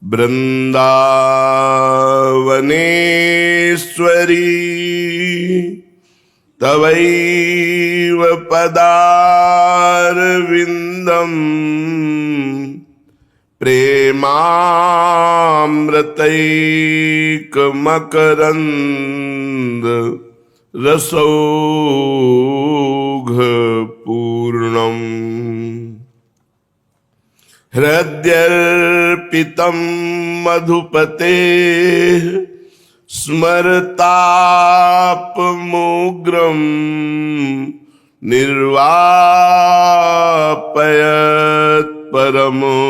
वृंदावनेश्वरी तवैव पदारविन्दम् प्रेमामृतैकमकरन्द रसौघपूर्णम् हृद्यर्पितं मधुपतेः स्मरतापमुग्रं निर्वापयत् परमो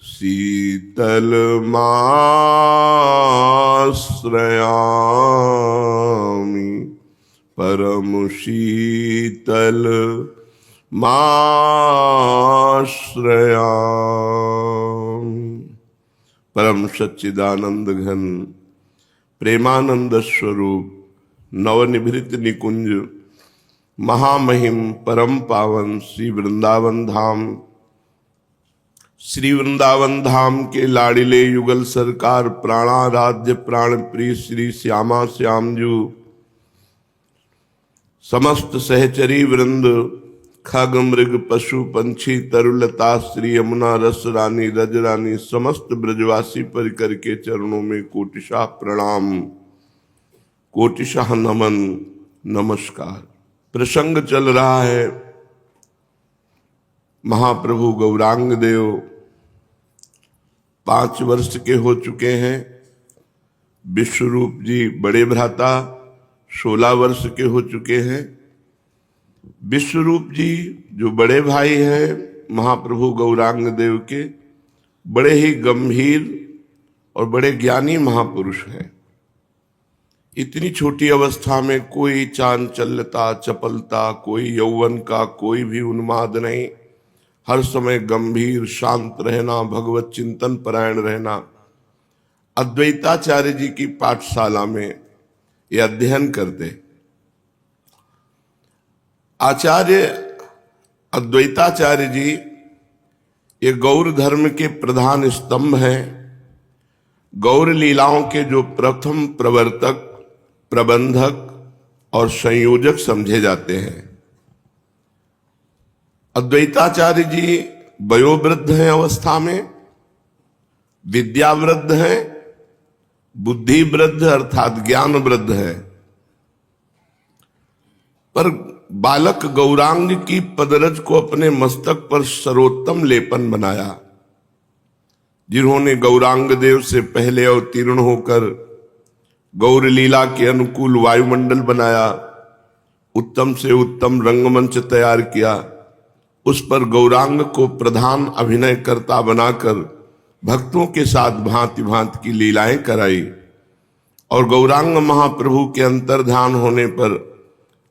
शीतलमाश्रयामि परम शीतल माश्रयामि। परम सच्चिदानंद घन प्रेमानंद स्वरूप नवनिभृत निकुंज महामहिम परम पावन श्री वृंदावन धाम, श्री वृंदावन धाम के लाडिले युगल सरकार प्राणाराध्य प्राण प्रिय श्री श्यामा श्यामजू, समस्त सहचरी वृंद, खग मृग पशु पंछी तरुलता श्री यमुना रस रानी रज रानी, समस्त ब्रजवासी परिकर के चरणों में कोटिशाह प्रणाम, कोटिशाह नमन नमस्कार। प्रसंग चल रहा है महाप्रभु गौरांग देव 5 वर्ष के हो चुके हैं। विश्वरूप जी बड़े भ्राता 16 वर्ष के हो चुके हैं। विश्वरूप जी जो बड़े भाई हैं महाप्रभु गौरांग देव के, बड़े ही गंभीर और बड़े ज्ञानी महापुरुष हैं। इतनी छोटी अवस्था में कोई चांचल्यता चपलता, कोई यौवन का कोई भी उन्माद नहीं, हर समय गंभीर शांत रहना, भगवत चिंतन परायण रहना। अद्वैताचार्य जी की पाठशाला में ये अध्ययन करते। आचार्य अद्वैताचार्य जी ये गौर धर्म के प्रधान स्तंभ हैं। गौर लीलाओं के जो प्रथम प्रवर्तक, प्रबंधक और संयोजक समझे जाते हैं। अद्वैताचार्य जी वयोवृद्ध हैं अवस्था में, विद्यावृद्ध हैं, बुद्धि वृद्ध अर्थात ज्ञान वृद्ध है। पर बालक गौरांग की पदरज को अपने मस्तक पर सर्वोत्तम लेपन बनाया। जिन्होंने गौरांग देव से पहले अवतीर्ण होकर गौर लीला के अनुकूल वायुमंडल बनाया, उत्तम से उत्तम रंगमंच तैयार किया, उस पर गौरांग को प्रधान अभिनयकर्ता बनाकर भक्तों के साथ भांति भांति की लीलाएं कराई और गौरांग महाप्रभु के अंतर्ध्यान होने पर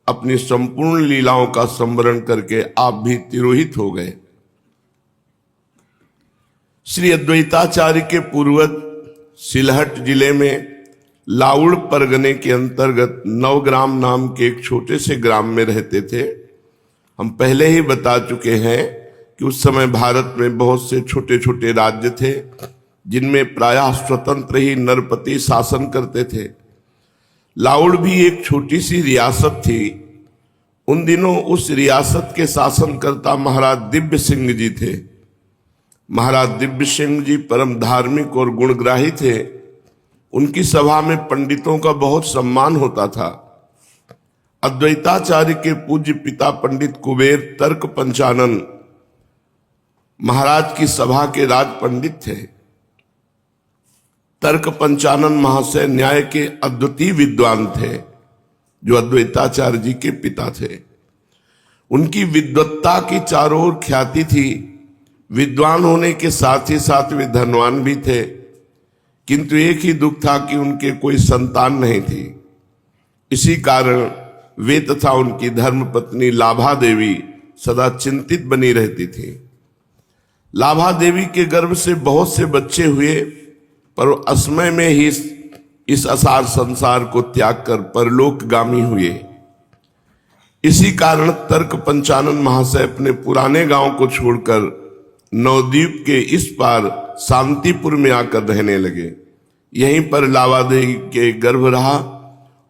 अपनी संपूर्ण लीलाओं का संवरण करके आप भी तिरोहित हो गए। श्री अद्वैताचार्य के पूर्वज सिलहट जिले में लाउड़ परगने के अंतर्गत नवग्राम नाम के एक छोटे से ग्राम में रहते थे। हम पहले ही बता चुके हैं कि उस समय भारत में बहुत से छोटे छोटे राज्य थे जिनमें प्रायः स्वतंत्र ही नरपति शासन करते थे। लाउड़ भी एक छोटी सी रियासत थी। उन दिनों उस रियासत के शासनकर्ता महाराज दिव्य सिंह जी थे। महाराज दिव्य सिंह जी परम धार्मिक और गुणग्राही थे। उनकी सभा में पंडितों का बहुत सम्मान होता था। अद्वैताचार्य के पूज्य पिता पंडित कुबेर तर्क पंचानन महाराज की सभा के राज पंडित थे। तर्क पंचानन महाशय न्याय के अद्वितीय विद्वान थे, जो अद्वैताचार्य जी के पिता थे। उनकी विद्वत्ता की चारों ओर ख्याति थी। विद्वान होने के साथ ही साथ वे धनवान भी थे, किंतु एक ही दुख था कि उनके कोई संतान नहीं थी। इसी कारण वे तथा उनकी धर्मपत्नी लाभा देवी सदा चिंतित बनी रहती थी। लाभा देवी के गर्भ से बहुत से बच्चे हुए, पर असमय में ही इस असार संसार को त्याग कर परलोकगामी हुए। इसी कारण तर्क पंचानन महाशय अपने पुराने गांव को छोड़कर नवद्वीप के इस पार शांतिपुर में आकर रहने लगे। यहीं पर लावादेवी के गर्भ रहा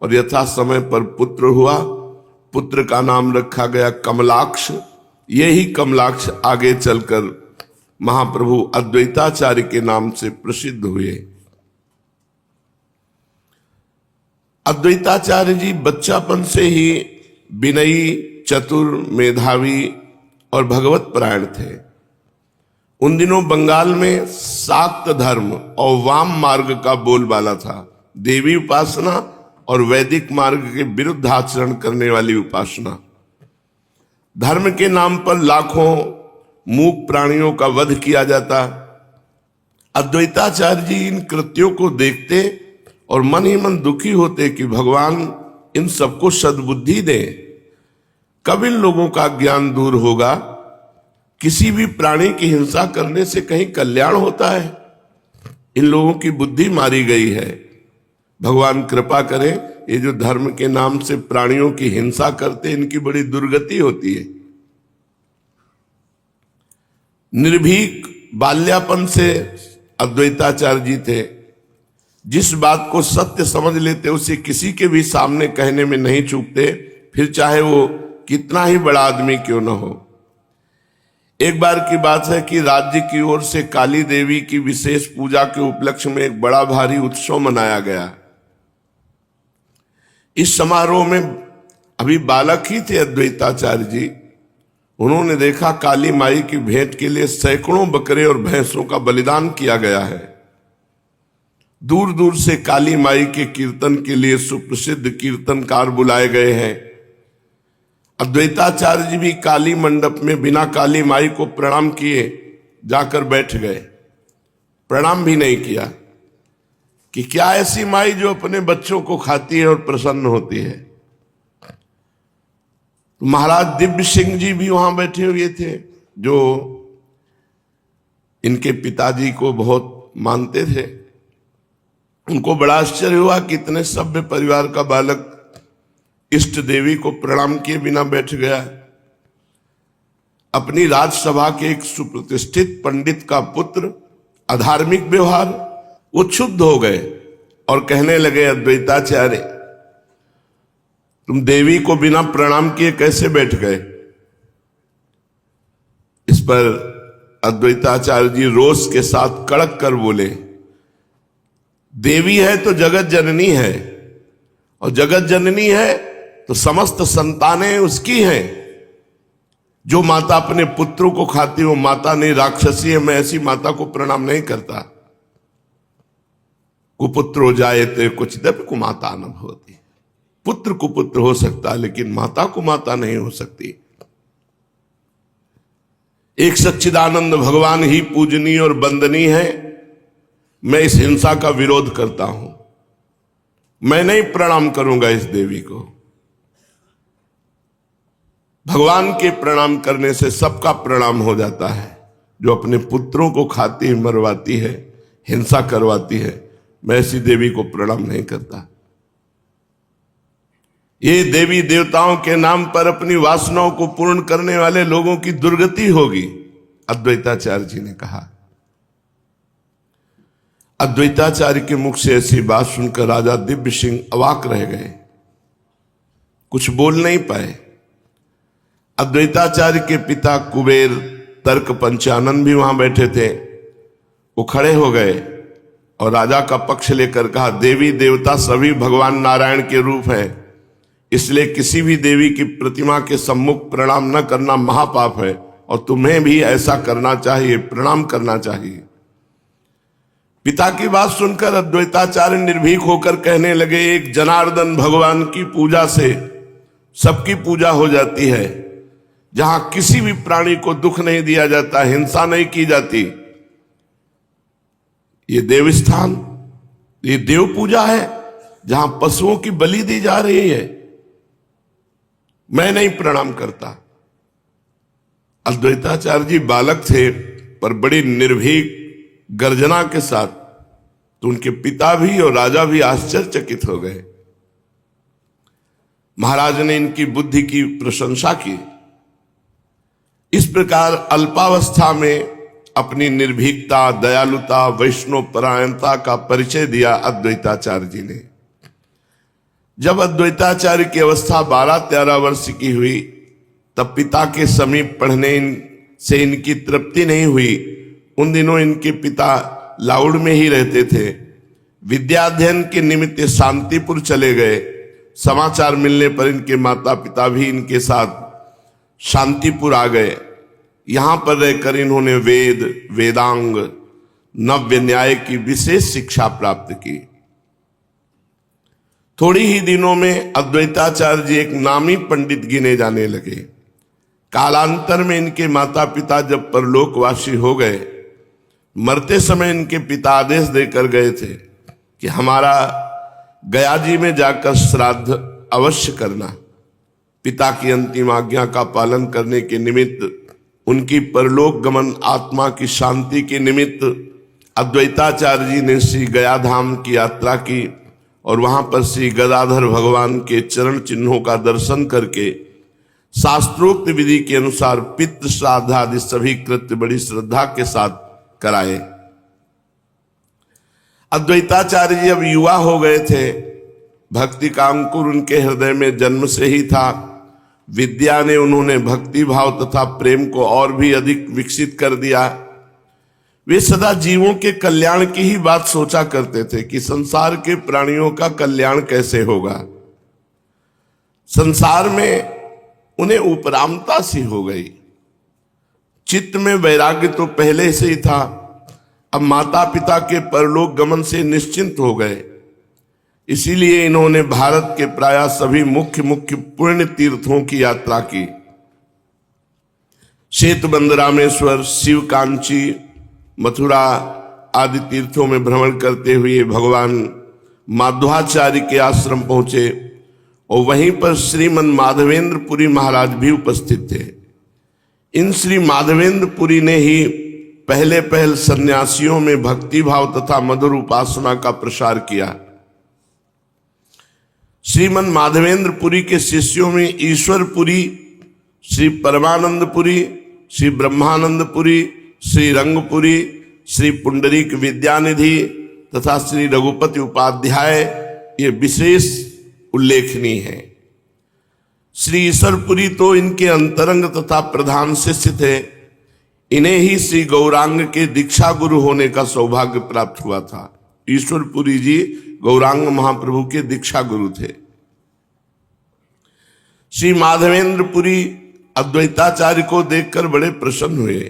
और यथा समय पर पुत्र हुआ। पुत्र का नाम रखा गया कमलाक्ष। यही कमलाक्ष आगे चलकर महाप्रभु अद्वैताचार्य के नाम से प्रसिद्ध हुए। अद्वैताचार्य जी बच्चापन से ही विनयी, चतुर, मेधावी और भगवत परायण थे। उन दिनों बंगाल में शाक्त धर्म और वाम मार्ग का बोलबाला था। देवी उपासना और वैदिक मार्ग के विरुद्ध आचरण करने वाली उपासना। धर्म के नाम पर लाखों मूक प्राणियों का वध किया जाता। अद्वैताचार्य जी इन कृत्यों को देखते और मन ही मन दुखी होते कि भगवान इन सबको सद्बुद्धि दे। कब इन लोगों का ज्ञान दूर होगा? किसी भी प्राणी की हिंसा करने से कहीं कल्याण होता है? इन लोगों की बुद्धि मारी गई है। भगवान कृपा करें, ये जो धर्म के नाम से प्राणियों की हिंसा करते, इनकी बड़ी दुर्गति होती है। निर्भीक बाल्यापन से अद्वैताचार्य जी थे। जिस बात को सत्य समझ लेते उसे किसी के भी सामने कहने में नहीं चूकते, फिर चाहे वो कितना ही बड़ा आदमी क्यों न हो। एक बार की बात है कि राज्य की ओर से काली देवी की विशेष पूजा के उपलक्ष्य में एक बड़ा भारी उत्सव मनाया गया। इस समारोह में अभी बालक ही थे अद्वैताचार्य जी। उन्होंने देखा काली माई की भेंट के लिए सैकड़ों बकरे और भैंसों का बलिदान किया गया है। दूर दूर से काली माई के कीर्तन के लिए सुप्रसिद्ध कीर्तनकार बुलाए गए हैं। अद्वैताचार्य जी भी काली मंडप में बिना काली माई को प्रणाम किए जाकर बैठ गए। प्रणाम भी नहीं किया कि क्या ऐसी माई जो अपने बच्चों को खाती है और प्रसन्न होती है। तो महाराज दिव्य सिंह जी भी वहां बैठे हुए थे, जो इनके पिताजी को बहुत मानते थे। उनको बड़ा आश्चर्य हुआ कि इतने सभ्य परिवार का बालक इष्ट देवी को प्रणाम किए बिना बैठ गया। अपनी राजसभा के एक सुप्रतिष्ठित पंडित का पुत्र, अधार्मिक व्यवहार, वो क्षुब्ध हो गए और कहने लगे, अद्वैताचार्य तुम देवी को बिना प्रणाम किए कैसे बैठ गए? इस पर अद्वैताचार्य जी रोष के साथ कड़क कर बोले, देवी है तो जगत जननी है, और जगत जननी है तो समस्त संतानें उसकी हैं। जो माता अपने पुत्रों को खाती वो माता नहीं, राक्षसी है। मैं ऐसी माता को प्रणाम नहीं करता। कुपुत्रो जायते कुछ दप कुमाता न होती। पुत्र कुपुत्र हो सकता है, लेकिन माता को माता नहीं हो सकती। एक सच्चिदानंद भगवान ही पूजनीय और वंदनीय है। मैं इस हिंसा का विरोध करता हूं। मैं नहीं प्रणाम करूंगा इस देवी को। भगवान के प्रणाम करने से सबका प्रणाम हो जाता है। जो अपने पुत्रों को खाती मरवाती है, हिंसा करवाती है, मैं ऐसी देवी को प्रणाम नहीं करता। ये देवी देवताओं के नाम पर अपनी वासनाओं को पूर्ण करने वाले लोगों की दुर्गति होगी, अद्वैताचार्य जी ने कहा। अद्वैताचार्य के मुख से ऐसी बात सुनकर राजा दिव्य सिंह अवाक रह गए, कुछ बोल नहीं पाए। अद्वैताचार्य के पिता कुबेर तर्क पंचानन भी वहां बैठे थे। वो खड़े हो गए और राजा का पक्ष लेकर कहा, देवी देवता सभी भगवान नारायण के रूप हैं, इसलिए किसी भी देवी की प्रतिमा के सम्मुख प्रणाम न करना महापाप है, और तुम्हें भी ऐसा करना चाहिए, प्रणाम करना चाहिए। पिता की बात सुनकर अद्वैताचार्य निर्भीक होकर कहने लगे, एक जनार्दन भगवान की पूजा से सबकी पूजा हो जाती है। जहां किसी भी प्राणी को दुख नहीं दिया जाता, हिंसा नहीं की जाती, ये देवस्थान, ये देव पूजा है जहां पशुओं की बलि दी जा रही है। मैं नहीं प्रणाम करता। अद्वैताचार्य जी बालक थे, पर बड़ी निर्भीक गर्जना के साथ, तो उनके पिता भी और राजा भी आश्चर्यचकित हो गए। महाराज ने इनकी बुद्धि की प्रशंसा की। इस प्रकार अल्पावस्था में अपनी निर्भीकता, दयालुता, वैष्णव परायणता का परिचय दिया अद्वैताचार्य जी ने। जब अद्वैताचार्य की अवस्था 12-13 वर्ष की हुई, तब पिता के समीप पढ़ने से इनकी तृप्ति नहीं हुई। उन दिनों इनके पिता लाउड में ही रहते थे। विद्याध्ययन के निमित्त शांतिपुर चले गए। समाचार मिलने पर इनके माता पिता भी इनके साथ शांतिपुर आ गए। यहां पर रहकर इन्होंने वेद, वेदांग, नव्य न्याय की विशेष शिक्षा प्राप्त की। थोड़ी ही दिनों में अद्वैताचार्य जी एक नामी पंडित गिने जाने लगे। कालांतर में इनके माता पिता जब परलोकवासी हो गए, मरते समय इनके पिता आदेश देकर गए थे कि हमारा गया जी में जाकर श्राद्ध अवश्य करना। पिता की अंतिम आज्ञा का पालन करने के निमित्त, उनकी परलोक गमन आत्मा की शांति के निमित्त अद्वैताचार्य जी ने श्री गया धाम की यात्रा की और वहां पर श्री गदाधर भगवान के चरण चिन्हों का दर्शन करके शास्त्रोक्त विधि के अनुसार पितृ श्राद्ध आदि सभी कृत्य बड़ी श्रद्धा के साथ कराए। अद्वैताचार्य जी अब युवा हो गए थे। भक्ति का अंकुर उनके हृदय में जन्म से ही था। विद्या ने उन्होंने भक्ति भाव तथा प्रेम को और भी अधिक विकसित कर दिया। वे सदा जीवों के कल्याण की ही बात सोचा करते थे कि संसार के प्राणियों का कल्याण कैसे होगा। संसार में उन्हें उपरामता सी हो गई। चित्त में वैराग्य तो पहले से ही था, अब माता पिता के परलोक गमन से निश्चिंत हो गए। इसीलिए इन्होंने भारत के प्रायः सभी मुख्य पुण्य तीर्थों की यात्रा की। सेतुबंध, रामेश्वर, शिव कांची, मथुरा आदि तीर्थों में भ्रमण करते हुए भगवान माध्वाचार्य के आश्रम पहुंचे और वहीं पर श्रीमन माधवेंद्र पुरी महाराज भी उपस्थित थे। इन श्री माधवेंद्र पुरी ने ही पहल सन्यासियों में भक्ति भाव तथा मधुर उपासना का प्रसार किया। श्रीमन माधवेंद्र पुरी के शिष्यों में ईश्वर पुरी, श्री परमानंद पुरी, श्री ब्रह्मानंद पुरी, श्री रंगपुरी, श्री पुंडरीक विद्यानिधि तथा श्री रघुपति उपाध्याय ये विशेष उल्लेखनीय है। श्री ईश्वरपुरी तो इनके अंतरंग तथा प्रधान शिष्य थे। इन्हें ही श्री गौरांग के दीक्षा गुरु होने का सौभाग्य प्राप्त हुआ था। ईश्वरपुरी जी गौरांग महाप्रभु के दीक्षा गुरु थे। श्री माधवेंद्र पुरी अद्वैताचार्य को देखकर बड़े प्रसन्न हुए।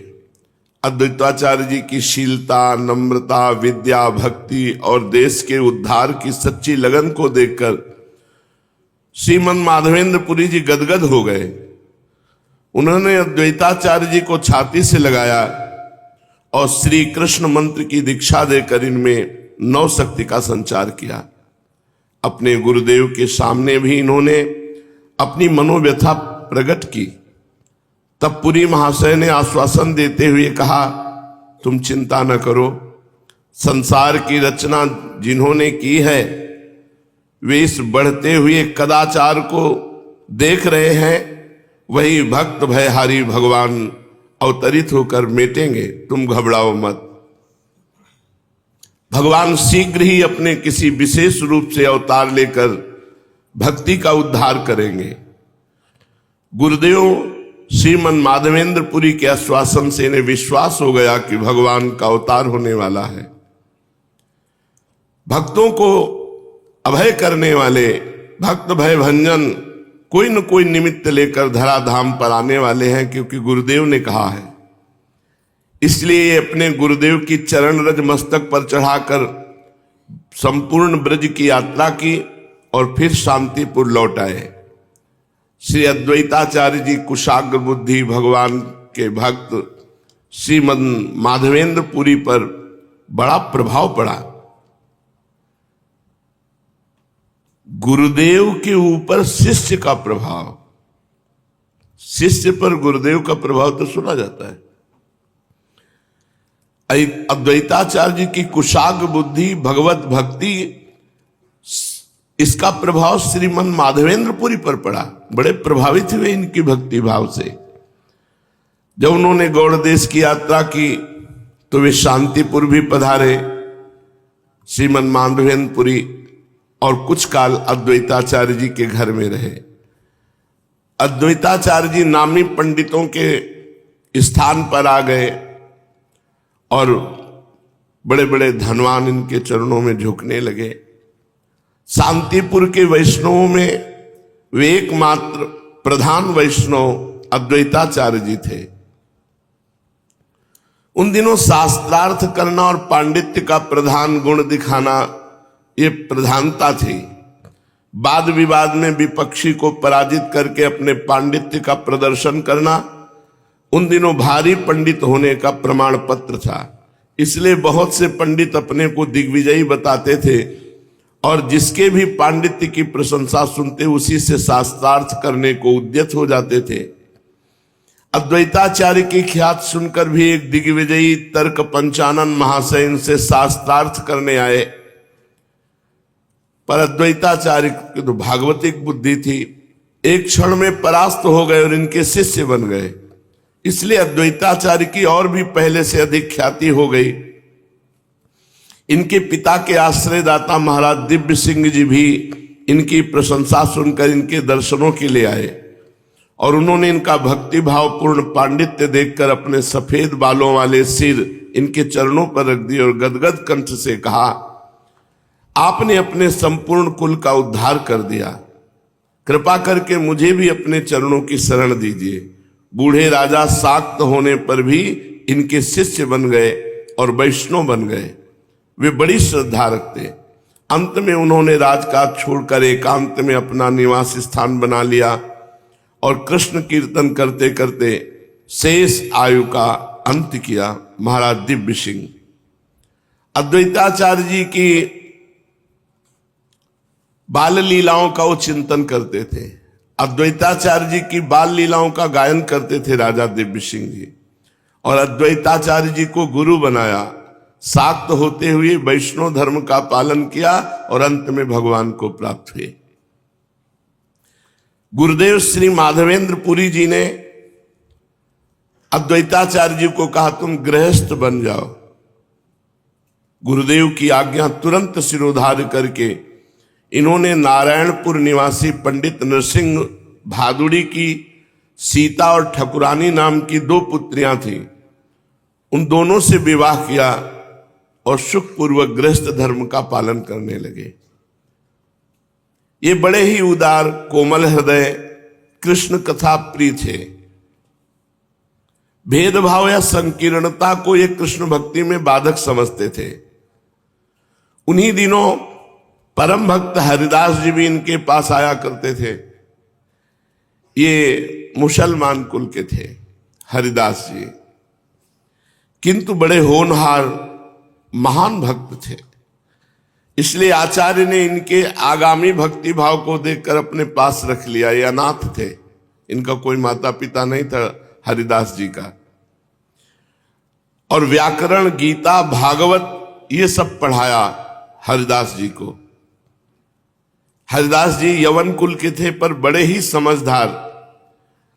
अद्वैताचार्य जी की शीलता, नम्रता, विद्या, भक्ति और देश के उद्धार की सच्ची लगन को देखकर श्रीमन माधवेंद्र पुरी जी गदगद हो गए। उन्होंने अद्वैताचार्य जी को छाती से लगाया और श्री कृष्ण मंत्र की दीक्षा देकर इनमें नव शक्ति का संचार किया। अपने गुरुदेव के सामने भी इन्होंने अपनी मनोव्यथा प्रकट की। तब पुरी महाशय ने आश्वासन देते हुए कहा, तुम चिंता न करो, संसार की रचना जिन्होंने की है वे इस बढ़ते हुए कदाचार को देख रहे हैं। वही भक्त भयहारी भगवान अवतरित होकर मिटेंगे, तुम घबराओ मत। भगवान शीघ्र ही अपने किसी विशेष रूप से अवतार लेकर भक्ति का उद्धार करेंगे। गुरुदेव श्रीमन माधवेंद्र पुरी के आश्वासन से इन्हें विश्वास हो गया कि भगवान का अवतार होने वाला है। भक्तों को अभय करने वाले भक्त भय भंजन कोई न कोई निमित्त लेकर धराधाम पर आने वाले हैं, क्योंकि गुरुदेव ने कहा है। इसलिए अपने गुरुदेव की चरण रज मस्तक पर चढ़ाकर संपूर्ण ब्रज की यात्रा की और फिर शांतिपुर लौट आए। श्री अद्वैताचार्य जी कुशाग्र बुद्धि भगवान के भक्त श्रीमद माधवेंद्र पुरी पर बड़ा प्रभाव पड़ा। गुरुदेव के ऊपर शिष्य का प्रभाव, शिष्य पर गुरुदेव का प्रभाव तो सुना जाता है। अद्वैताचार्य जी की कुशाग्र बुद्धि, भगवत भक्ति, इसका प्रभाव श्रीमन माधवेंद्र पुरी पर पड़ा। बड़े प्रभावित हुए इनकी भक्ति भाव से। जब उन्होंने गौड़ देश की यात्रा की तो वे शांतिपुर भी पधारे, श्रीमन माधवेंद्रपुरी, और कुछ काल अद्वैताचार्य जी के घर में रहे। अद्वैताचार्य जी नामी पंडितों के स्थान पर आ गए और बड़े बड़े धनवान इनके चरणों में झुकने लगे। शांतिपुर के वैष्णवों में वे एकमात्र प्रधान वैष्णव अद्वैताचार्य जी थे। उन दिनों शास्त्रार्थ करना और पांडित्य का प्रधान गुण दिखाना ये प्रधानता थी। वाद विवाद में विपक्षी को पराजित करके अपने पांडित्य का प्रदर्शन करना उन दिनों भारी पंडित होने का प्रमाण पत्र था। इसलिए बहुत से पंडित अपने को दिग्विजयी बताते थे और जिसके भी पांडित्य की प्रशंसा सुनते उसी से शास्त्रार्थ करने को उद्यत हो जाते थे। अद्वैताचार्य की ख्यात सुनकर भी एक दिग्विजयी तर्क पंचानन महाशय इनसे शास्त्रार्थ करने आए, पर अद्वैताचार्य की तो भागवतिक बुद्धि थी, एक क्षण में परास्त हो गए और इनके शिष्य बन गए। इसलिए अद्वैताचार्य की और भी पहले से अधिक ख्याति हो गई। इनके पिता के आश्रयदाता महाराज दिव्य सिंह जी भी इनकी प्रशंसा सुनकर इनके दर्शनों के लिए आए और उन्होंने इनका भक्ति भावपूर्ण पांडित्य देखकर अपने सफेद बालों वाले सिर इनके चरणों पर रख दिए और गदगद कंठ से कहा, आपने अपने संपूर्ण कुल का उद्धार कर दिया, कृपा करके मुझे भी अपने चरणों की शरण दीजिए। बूढ़े राजा शाक्त होने पर भी इनके शिष्य बन गए और वैष्णव बन गए। वे बड़ी श्रद्धा रखते। अंत में उन्होंने राजकाज छोड़कर एकांत में अपना निवास स्थान बना लिया और कृष्ण कीर्तन करते करते शेष आयु का अंत किया। महाराज दिव्य सिंह अद्वैताचार्य जी की बाल लीलाओं का वो चिंतन करते थे। अद्वैताचार्य जी की बाल लीलाओं का गायन करते थे राजा दिव्य सिंह जी, और अद्वैताचार्य जी को गुरु बनाया। शाक्त होते हुए वैष्णव धर्म का पालन किया और अंत में भगवान को प्राप्त हुए। गुरुदेव श्री माधवेंद्रपुरी जी ने अद्वैताचार्य जी को कहा, तुम गृहस्थ बन जाओ। गुरुदेव की आज्ञा तुरंत सिरोधार्य करके इन्होंने नारायणपुर निवासी पंडित नरसिंह भादुड़ी की सीता और ठकुरानी नाम की 2 पुत्रियां थीं, उन दोनों से विवाह किया और सुखपूर्वक गृहस्थ धर्म का पालन करने लगे। ये बड़े ही उदार कोमल हृदय कृष्ण कथा प्रिय थे। भेदभाव या संकीर्णता को ये कृष्ण भक्ति में बाधक समझते थे। उन्हीं दिनों परम भक्त हरिदास जी भी इनके पास आया करते थे। ये मुसलमान कुल के थे हरिदास जी, किंतु बड़े होनहार महान भक्त थे। इसलिए आचार्य ने इनके आगामी भक्ति भाव को देखकर अपने पास रख लिया। ये अनाथ थे, इनका कोई माता पिता नहीं था हरिदास जी का। और व्याकरण, गीता, भागवत ये सब पढ़ाया हरिदास जी को। हरिदास जी यवन कुल के थे पर बड़े ही समझदार,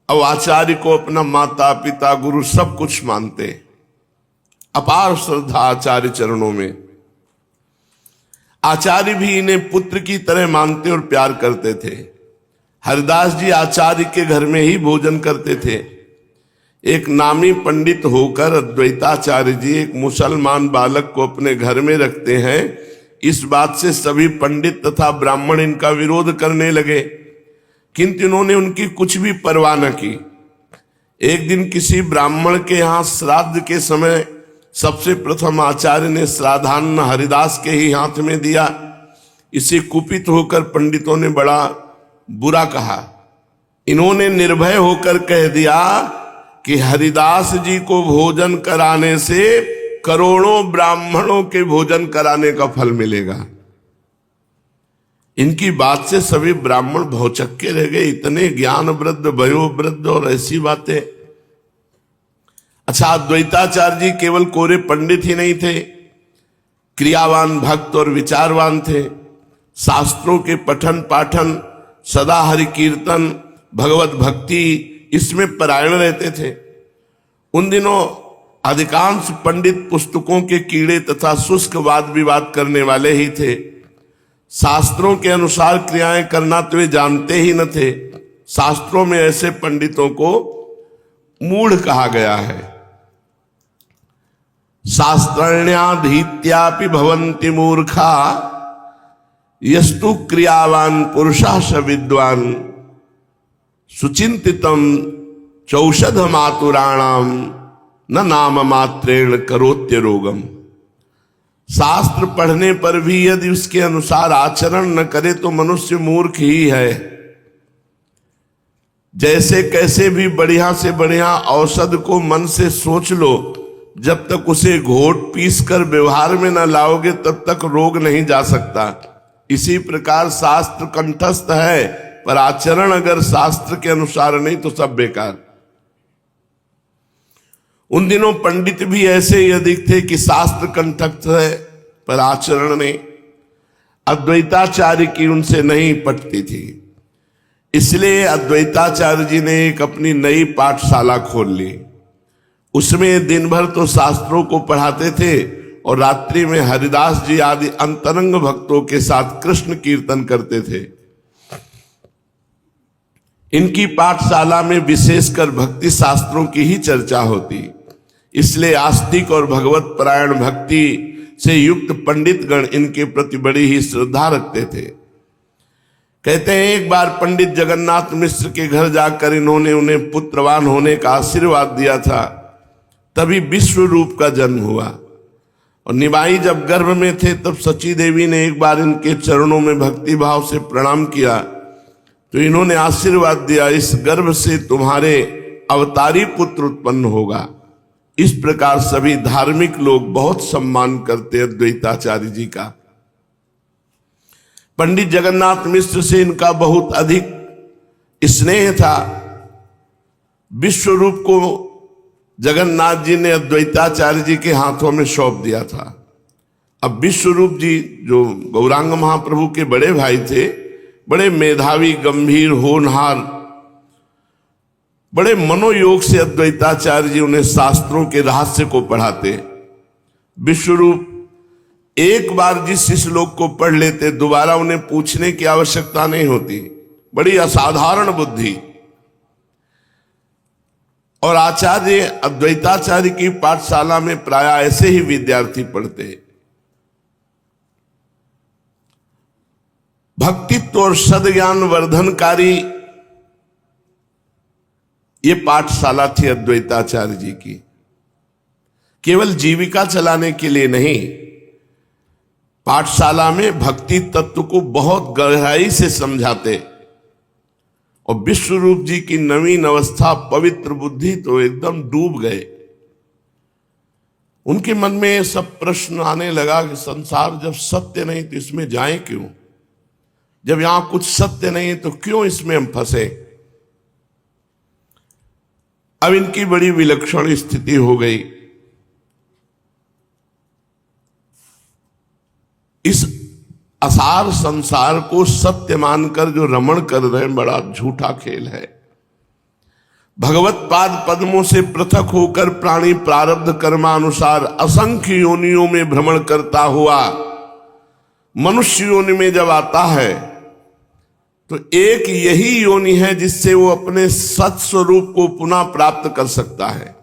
और आचार्य को अपना माता पिता गुरु सब कुछ मानते। अपार श्रद्धा आचार्य चरणों में। आचार्य भी इन्हें पुत्र की तरह मानते और प्यार करते थे। हरिदास जी आचार्य के घर में ही भोजन करते थे। एक नामी पंडित होकर अद्वैताचार्य जी एक मुसलमान बालक को अपने घर में रखते हैं, इस बात से सभी पंडित तथा ब्राह्मण इनका विरोध करने लगे, किंतु इन्होंने उनकी कुछ भी परवाह न की। एक दिन किसी ब्राह्मण के यहाँ श्राद्ध के समय सबसे प्रथम आचार्य ने श्राद्धान्न हरिदास के ही हाथ में दिया। इसे कुपित होकर पंडितों ने बड़ा बुरा कहा। इन्होंने निर्भय होकर कह दिया कि हरिदास जी को भोजन कराने से करोड़ों ब्राह्मणों के भोजन कराने का फल मिलेगा। इनकी बात से सभी ब्राह्मण भौचक्के रह गए। इतने ज्ञान वृद्ध, वयोवृद्ध और ऐसी बातें। अच्छा, अद्वैताचार्य जी केवल कोरे पंडित ही नहीं थे, क्रियावान भक्त और विचारवान थे। शास्त्रों के पठन पाठन, सदा हरि कीर्तन, भगवत भक्ति इसमें परायण रहते थे। उन दिनों अधिकांश पंडित पुस्तकों के कीड़े तथा शुष्क वाद विवाद करने वाले ही थे। शास्त्रों के अनुसार क्रियाएं करना तो वे जानते ही न थे। शास्त्रों में ऐसे पंडितों को मूढ़ कहा गया है। शास्त्रण्याधीत्यापि भवन्ति मूर्खा यस्तु क्रियावान पुरुषः स विद्वान सुचिंतितम चौषध मातुराणाम न नाम मात्रेण करोत्य रोगम। शास्त्र पढ़ने पर भी यदि उसके अनुसार आचरण न करे तो मनुष्य मूर्ख ही है। जैसे कैसे भी बढ़िया से बढ़िया औषध को मन से सोच लो, जब तक उसे घोट पीस कर व्यवहार में न लाओगे तब तक रोग नहीं जा सकता। इसी प्रकार शास्त्र कंठस्थ है, पर आचरण अगर शास्त्र के अनुसार नहीं तो सब बेकार। उन दिनों पंडित भी ऐसे ही अधिक थे कि शास्त्र कंठस्थ है पर आचरण नहीं। अद्वैताचार्य की उनसे नहीं पटती थी, इसलिए अद्वैताचार्य जी ने एक अपनी नई पाठशाला खोल ली। उसमें दिन भर तो शास्त्रों को पढ़ाते थे और रात्रि में हरिदास जी आदि अंतरंग भक्तों के साथ कृष्ण कीर्तन करते थे। इनकी पाठशाला में विशेषकर भक्ति शास्त्रों की ही चर्चा होती, इसलिए आस्तिक और भगवत परायण भक्ति से युक्त पंडितगण इनके प्रति बड़ी ही श्रद्धा रखते थे। कहते हैं एक बार पंडित जगन्नाथ मिश्र के घर जाकर इन्होंने उन्हें पुत्रवान होने का आशीर्वाद दिया था। तभी विश्व रूप का जन्म हुआ और निबाई जब गर्भ में थे तब सची देवी ने एक बार इनके चरणों में भक्ति भाव से प्रणाम किया तो इन्होंने आशीर्वाद दिया, इस गर्भ से तुम्हारे अवतारी पुत्र उत्पन्न होगा। इस प्रकार सभी धार्मिक लोग बहुत सम्मान करते अद्वैताचार्य जी का। पंडित जगन्नाथ मिश्र से इनका बहुत अधिक स्नेह था। विश्व रूप को जगन्नाथ जी ने अद्वैताचार्य जी के हाथों में सौंप दिया था। अब विश्व रूप जी जो गौरांग महाप्रभु के बड़े भाई थे, बड़े मेधावी, गंभीर, होनहार, बड़े मनोयोग से अद्वैताचार्य जी उन्हें शास्त्रों के रहस्य को पढ़ाते। विश्वरूप एक बार जिस श्लोक को पढ़ लेते दोबारा उन्हें पूछने की आवश्यकता नहीं होती। बड़ी असाधारण बुद्धि। और आचार्य अद्वैताचार्य की पाठशाला में प्रायः ऐसे ही विद्यार्थी पढ़ते। भक्तित्व और सद्ज्ञान वर्धनकारी ये पाठशाला थी अद्वैताचार्य जी की। केवल जीविका चलाने के लिए नहीं, पाठशाला में भक्ति तत्व को बहुत गहराई से समझाते। और विश्वरूप जी की नवीन अवस्था, पवित्र बुद्धि तो एकदम डूब गए। उनके मन में सब प्रश्न आने लगा कि संसार जब सत्य नहीं तो इसमें जाएं क्यों? जब यहां कुछ सत्य नहीं तो क्यों इसमें हम फंसे? अब इनकी बड़ी विलक्षण स्थिति हो गई। इस असार संसार को सत्य मानकर जो रमण कर रहे हैं, बड़ा झूठा खेल है। भगवत पाद पद्मों से पृथक होकर प्राणी प्रारब्ध कर्मानुसार असंख्य योनियों में भ्रमण करता हुआ मनुष्य योनि में जब आता है तो एक यही योनि है जिससे वो अपने सत स्वरूप को पुनः प्राप्त कर सकता है।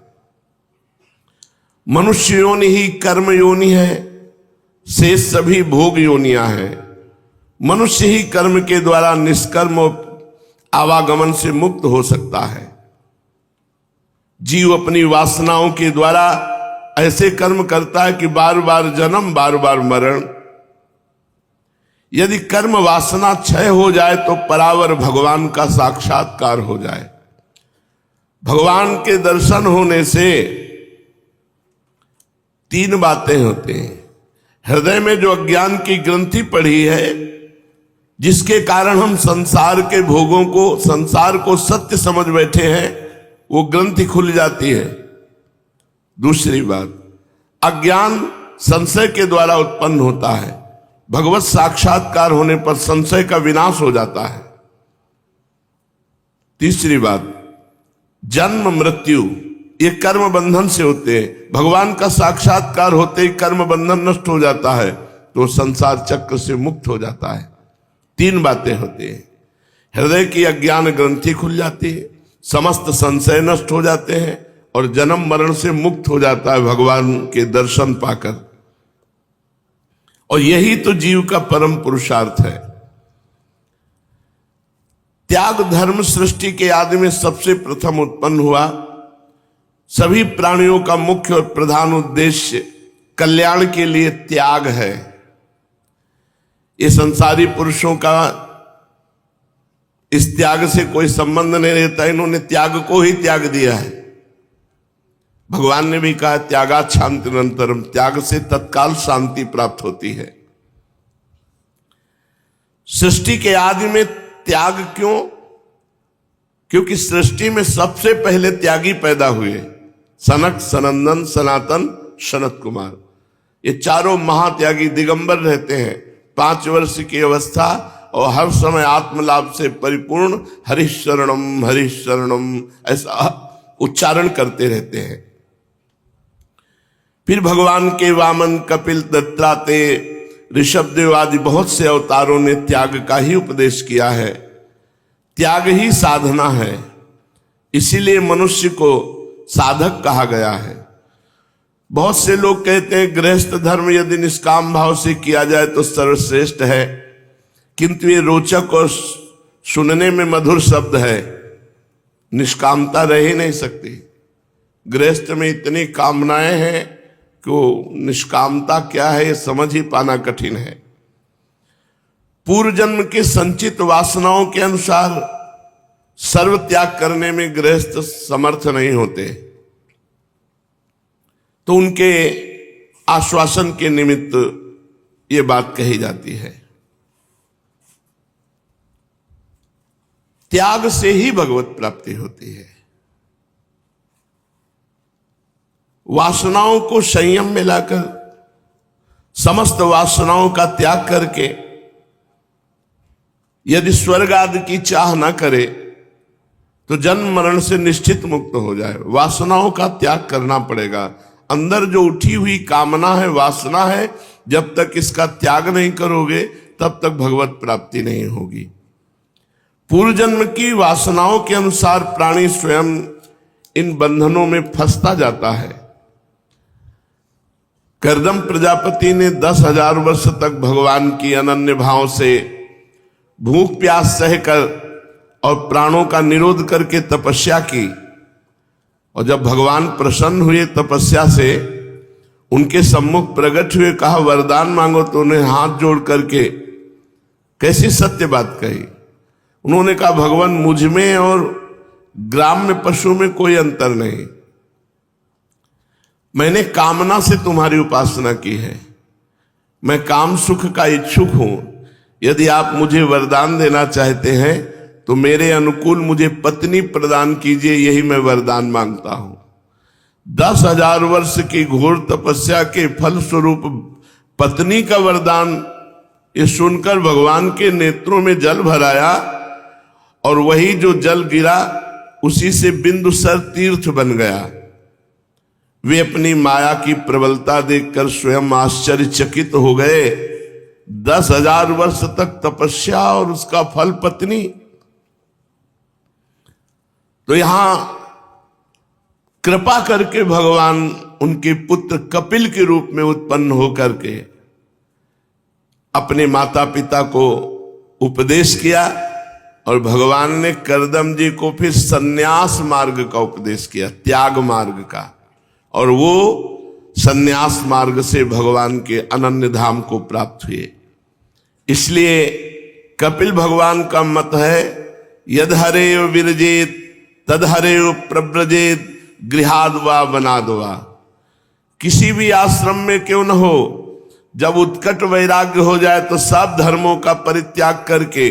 मनुष्य योनि ही कर्म योनि है, शेष सभी भोग योनियां हैं। मनुष्य ही कर्म के द्वारा निष्कर्म आवागमन से मुक्त हो सकता है। जीव अपनी वासनाओं के द्वारा ऐसे कर्म करता है कि बार बार जन्म, बार बार मरण। यदि कर्म वासना क्षय हो जाए तो परावर भगवान का साक्षात्कार हो जाए। भगवान के दर्शन होने से तीन बातें होती हैं। हृदय में जो अज्ञान की ग्रंथि पड़ी है, जिसके कारण हम संसार के भोगों को, संसार को सत्य समझ बैठे हैं, वो ग्रंथि खुल जाती है। दूसरी बात, अज्ञान संशय के द्वारा उत्पन्न होता है। भगवत साक्षात्कार होने पर संशय का विनाश हो जाता है। तीसरी बात, जन्म मृत्यु ये कर्म बंधन से होते हैं। भगवान का साक्षात्कार होते ही कर्म बंधन नष्ट हो जाता है, तो संसार चक्र से मुक्त हो जाता है। 3 बातें होती हैं। हृदय की अज्ञान ग्रंथि खुल जाती है, समस्त संशय नष्ट हो जाते हैं, और जन्म मरण से मुक्त हो जाता है भगवान के दर्शन पाकर। और यही तो जीव का परम पुरुषार्थ है। त्याग धर्म सृष्टि के आदि में सबसे प्रथम उत्पन्न हुआ। सभी प्राणियों का मुख्य और प्रधान उद्देश्य कल्याण के लिए त्याग है। ये संसारी पुरुषों का इस त्याग से कोई संबंध नहीं रहता, इन्होंने त्याग को ही त्याग दिया है। भगवान ने भी कहा त्यागात् शान्तिरनन्तरम्, त्याग से तत्काल शांति प्राप्त होती है। सृष्टि के आदि में त्याग क्यों? क्योंकि सृष्टि में सबसे पहले त्यागी पैदा हुए। सनक, सनंदन, सनातन, सनत कुमार, ये चारों महात्यागी दिगंबर रहते हैं। 5 वर्ष की अवस्था और हर समय आत्मलाभ से परिपूर्ण हरिशरणम हरिशरणम ऐसा उच्चारण करते रहते हैं। फिर भगवान के वामन, कपिल, दत्तात्रेय, ऋषभदेव आदि बहुत से अवतारों ने त्याग का ही उपदेश किया है। त्याग ही साधना है, इसीलिए मनुष्य को साधक कहा गया है। बहुत से लोग कहते हैं गृहस्थ धर्म यदि निष्काम भाव से किया जाए तो सर्वश्रेष्ठ है, किंतु ये रोचक और सुनने में मधुर शब्द है। निष्कामता रह ही नहीं सकती। गृहस्थ में इतनी कामनाएं हैं कि निष्कामता क्या है ये समझ ही पाना कठिन है। पूर्व जन्म के संचित वासनाओं के अनुसार सर्व त्याग करने में गृहस्थ समर्थ नहीं होते, तो उनके आश्वासन के निमित्त ये बात कही जाती है। त्याग से ही भगवत प्राप्ति होती है। वासनाओं को संयम में लाकर, समस्त वासनाओं का त्याग करके यदि स्वर्ग आदि की चाह न करे तो जन्म मरण से निश्चित मुक्त हो जाए। वासनाओं का त्याग करना पड़ेगा। अंदर जो उठी हुई कामना है, वासना है, जब तक इसका त्याग नहीं करोगे तब तक भगवत प्राप्ति नहीं होगी। पूर्व जन्म की वासनाओं के अनुसार प्राणी स्वयं इन बंधनों में फंसता जाता है। कर्दम प्रजापति ने 10,000 वर्ष तक भगवान की अनन्य भाव से भूख प्यास सहकर और प्राणों का निरोध करके तपस्या की, और जब भगवान प्रसन्न हुए तपस्या से, उनके सम्मुख प्रकट हुए, कहा वरदान मांगो, तो उन्हें हाथ जोड़ करके कैसी सत्य बात कही। उन्होंने कहा भगवान मुझ में और ग्राम में पशु में कोई अंतर नहीं, मैंने कामना से तुम्हारी उपासना की है, मैं काम सुख का इच्छुक हूं। यदि आप मुझे वरदान देना चाहते हैं तो मेरे अनुकूल मुझे पत्नी प्रदान कीजिए, यही मैं वरदान मांगता हूं। 10,000 वर्ष की घोर तपस्या के फल स्वरूप पत्नी का वरदान, ये सुनकर भगवान के नेत्रों में जल भर आया, और वही जो जल गिरा उसी से बिंदुसर तीर्थ बन गया। वे अपनी माया की प्रबलता देखकर स्वयं आश्चर्यचकित हो गए। 10,000 वर्ष तक तपस्या और उसका फल पत्नी। तो यहां कृपा करके भगवान उनके पुत्र कपिल के रूप में उत्पन्न होकर के अपने माता पिता को उपदेश किया, और भगवान ने कर्दम जी को फिर सन्यास मार्ग का उपदेश किया, त्याग मार्ग का, और वो सन्यास मार्ग से भगवान के अनन्य धाम को प्राप्त हुए। इसलिए कपिल भगवान का मत है यद हरे विरजेत तद हरे प्रव्रजेत गृहाद वा वनाद वा। किसी भी आश्रम में क्यों न हो, जब उत्कट वैराग्य हो जाए तो सब धर्मों का परित्याग करके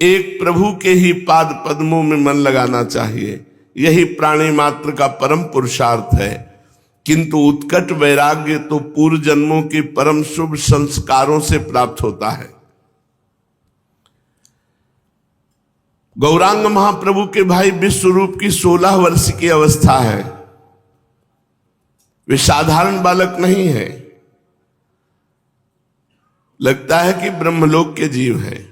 एक प्रभु के ही पाद पद्मों में मन लगाना चाहिए। यही प्राणी मात्र का परम पुरुषार्थ है। किंतु उत्कट वैराग्य तो पूर्व जन्मों के परम शुभ संस्कारों से प्राप्त होता है। गौरांग महाप्रभु के भाई विश्वरूप की 16 वर्ष की अवस्था है। वे साधारण बालक नहीं है, लगता है कि ब्रह्मलोक के जीव हैं।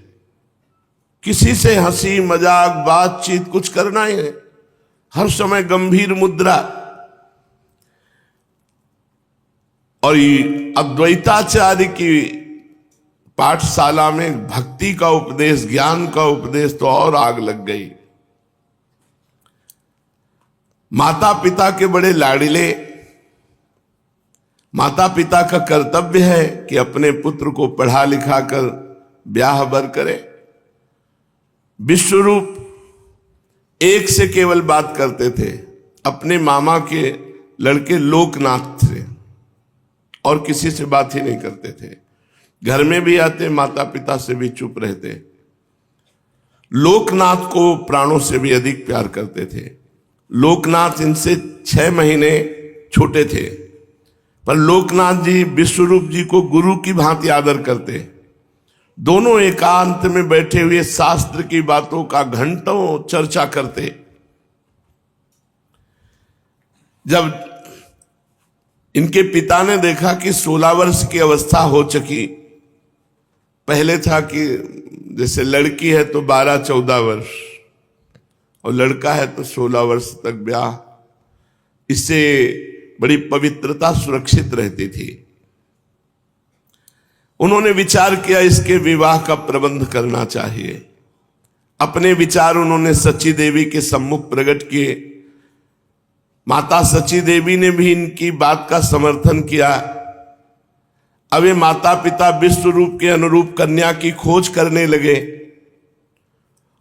किसी से हंसी मजाक बातचीत कुछ करना ही है, हर समय गंभीर मुद्रा। और अद्वैताचार्य की पाठशाला में भक्ति का उपदेश, ज्ञान का उपदेश तो और आग लग गई। माता पिता के बड़े लाडिले, माता पिता का कर्तव्य है कि अपने पुत्र को पढ़ा लिखा कर ब्याह बर करे। विश्वरूप एक से केवल बात करते थे, अपने मामा के लड़के लोकनाथ थे और किसी से बात ही नहीं करते थे। घर में भी आते, माता पिता से भी चुप रहते। लोकनाथ को प्राणों से भी अधिक प्यार करते थे। लोकनाथ इनसे 6 महीने छोटे थे, पर लोकनाथ जी विश्वरूप जी को गुरु की भांति आदर करते। दोनों एकांत में बैठे हुए शास्त्र की बातों का घंटों चर्चा करते। जब इनके पिता ने देखा कि 16 वर्ष की अवस्था हो चुकी, पहले था कि जैसे लड़की है तो 12-14 वर्ष और लड़का है तो 16 वर्ष तक ब्याह, इससे बड़ी पवित्रता सुरक्षित रहती थी। उन्होंने विचार किया इसके विवाह का प्रबंध करना चाहिए। अपने विचार उन्होंने सची देवी के सम्मुख प्रकट किए। माता सची देवी ने भी इनकी बात का समर्थन किया। अब ये माता पिता विश्वरूप के अनुरूप कन्या की खोज करने लगे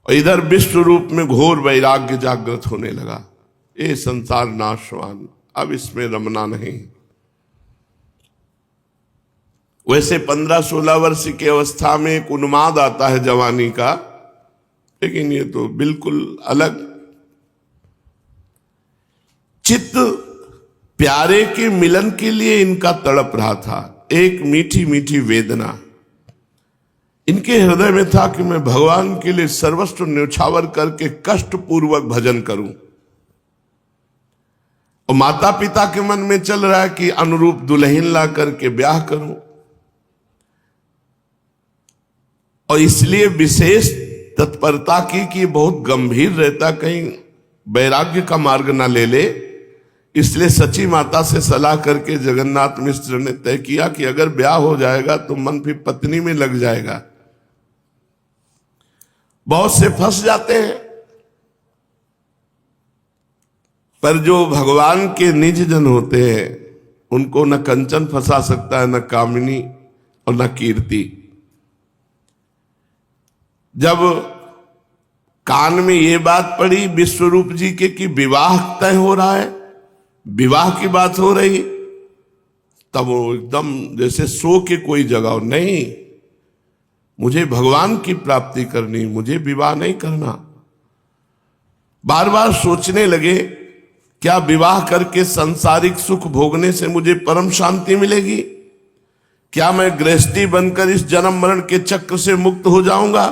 और इधर विश्वरूप में घोर वैराग्य जागृत होने लगा। ये संसार नाशवान, अब इसमें रमना नहीं। वैसे 15-16 वर्ष की अवस्था में एक उन्माद आता है जवानी का, लेकिन ये तो बिल्कुल अलग। चित्त प्यारे के मिलन के लिए इनका तड़प रहा था, एक मीठी मीठी वेदना इनके हृदय में था कि मैं भगवान के लिए सर्वस्व न्यौछावर करके कष्ट पूर्वक भजन करूं। और माता पिता के मन में चल रहा है कि अनुरूप दुल्हन ला करके ब्याह करूं। और इसलिए विशेष तत्परता की कि बहुत गंभीर रहता, कहीं वैराग्य का मार्ग ना ले ले। इसलिए सची माता से सलाह करके जगन्नाथ मिश्र ने तय किया कि अगर ब्याह हो जाएगा तो मन फिर पत्नी में लग जाएगा। बहुत से फंस जाते हैं, पर जो भगवान के निज जन होते हैं उनको न कंचन फंसा सकता है, न कामिनी और न कीर्ति। जब कान में ये बात पड़ी विश्वरूप जी के कि विवाह तय हो रहा है, विवाह की बात हो रही, तब वो एकदम जैसे सो के कोई जगाओ, नहीं, मुझे भगवान की प्राप्ति करनी, मुझे विवाह नहीं करना। बार बार सोचने लगे, क्या विवाह करके सांसारिक सुख भोगने से मुझे परम शांति मिलेगी? क्या मैं गृहस्थी बनकर इस जन्म मरण के चक्र से मुक्त हो जाऊंगा?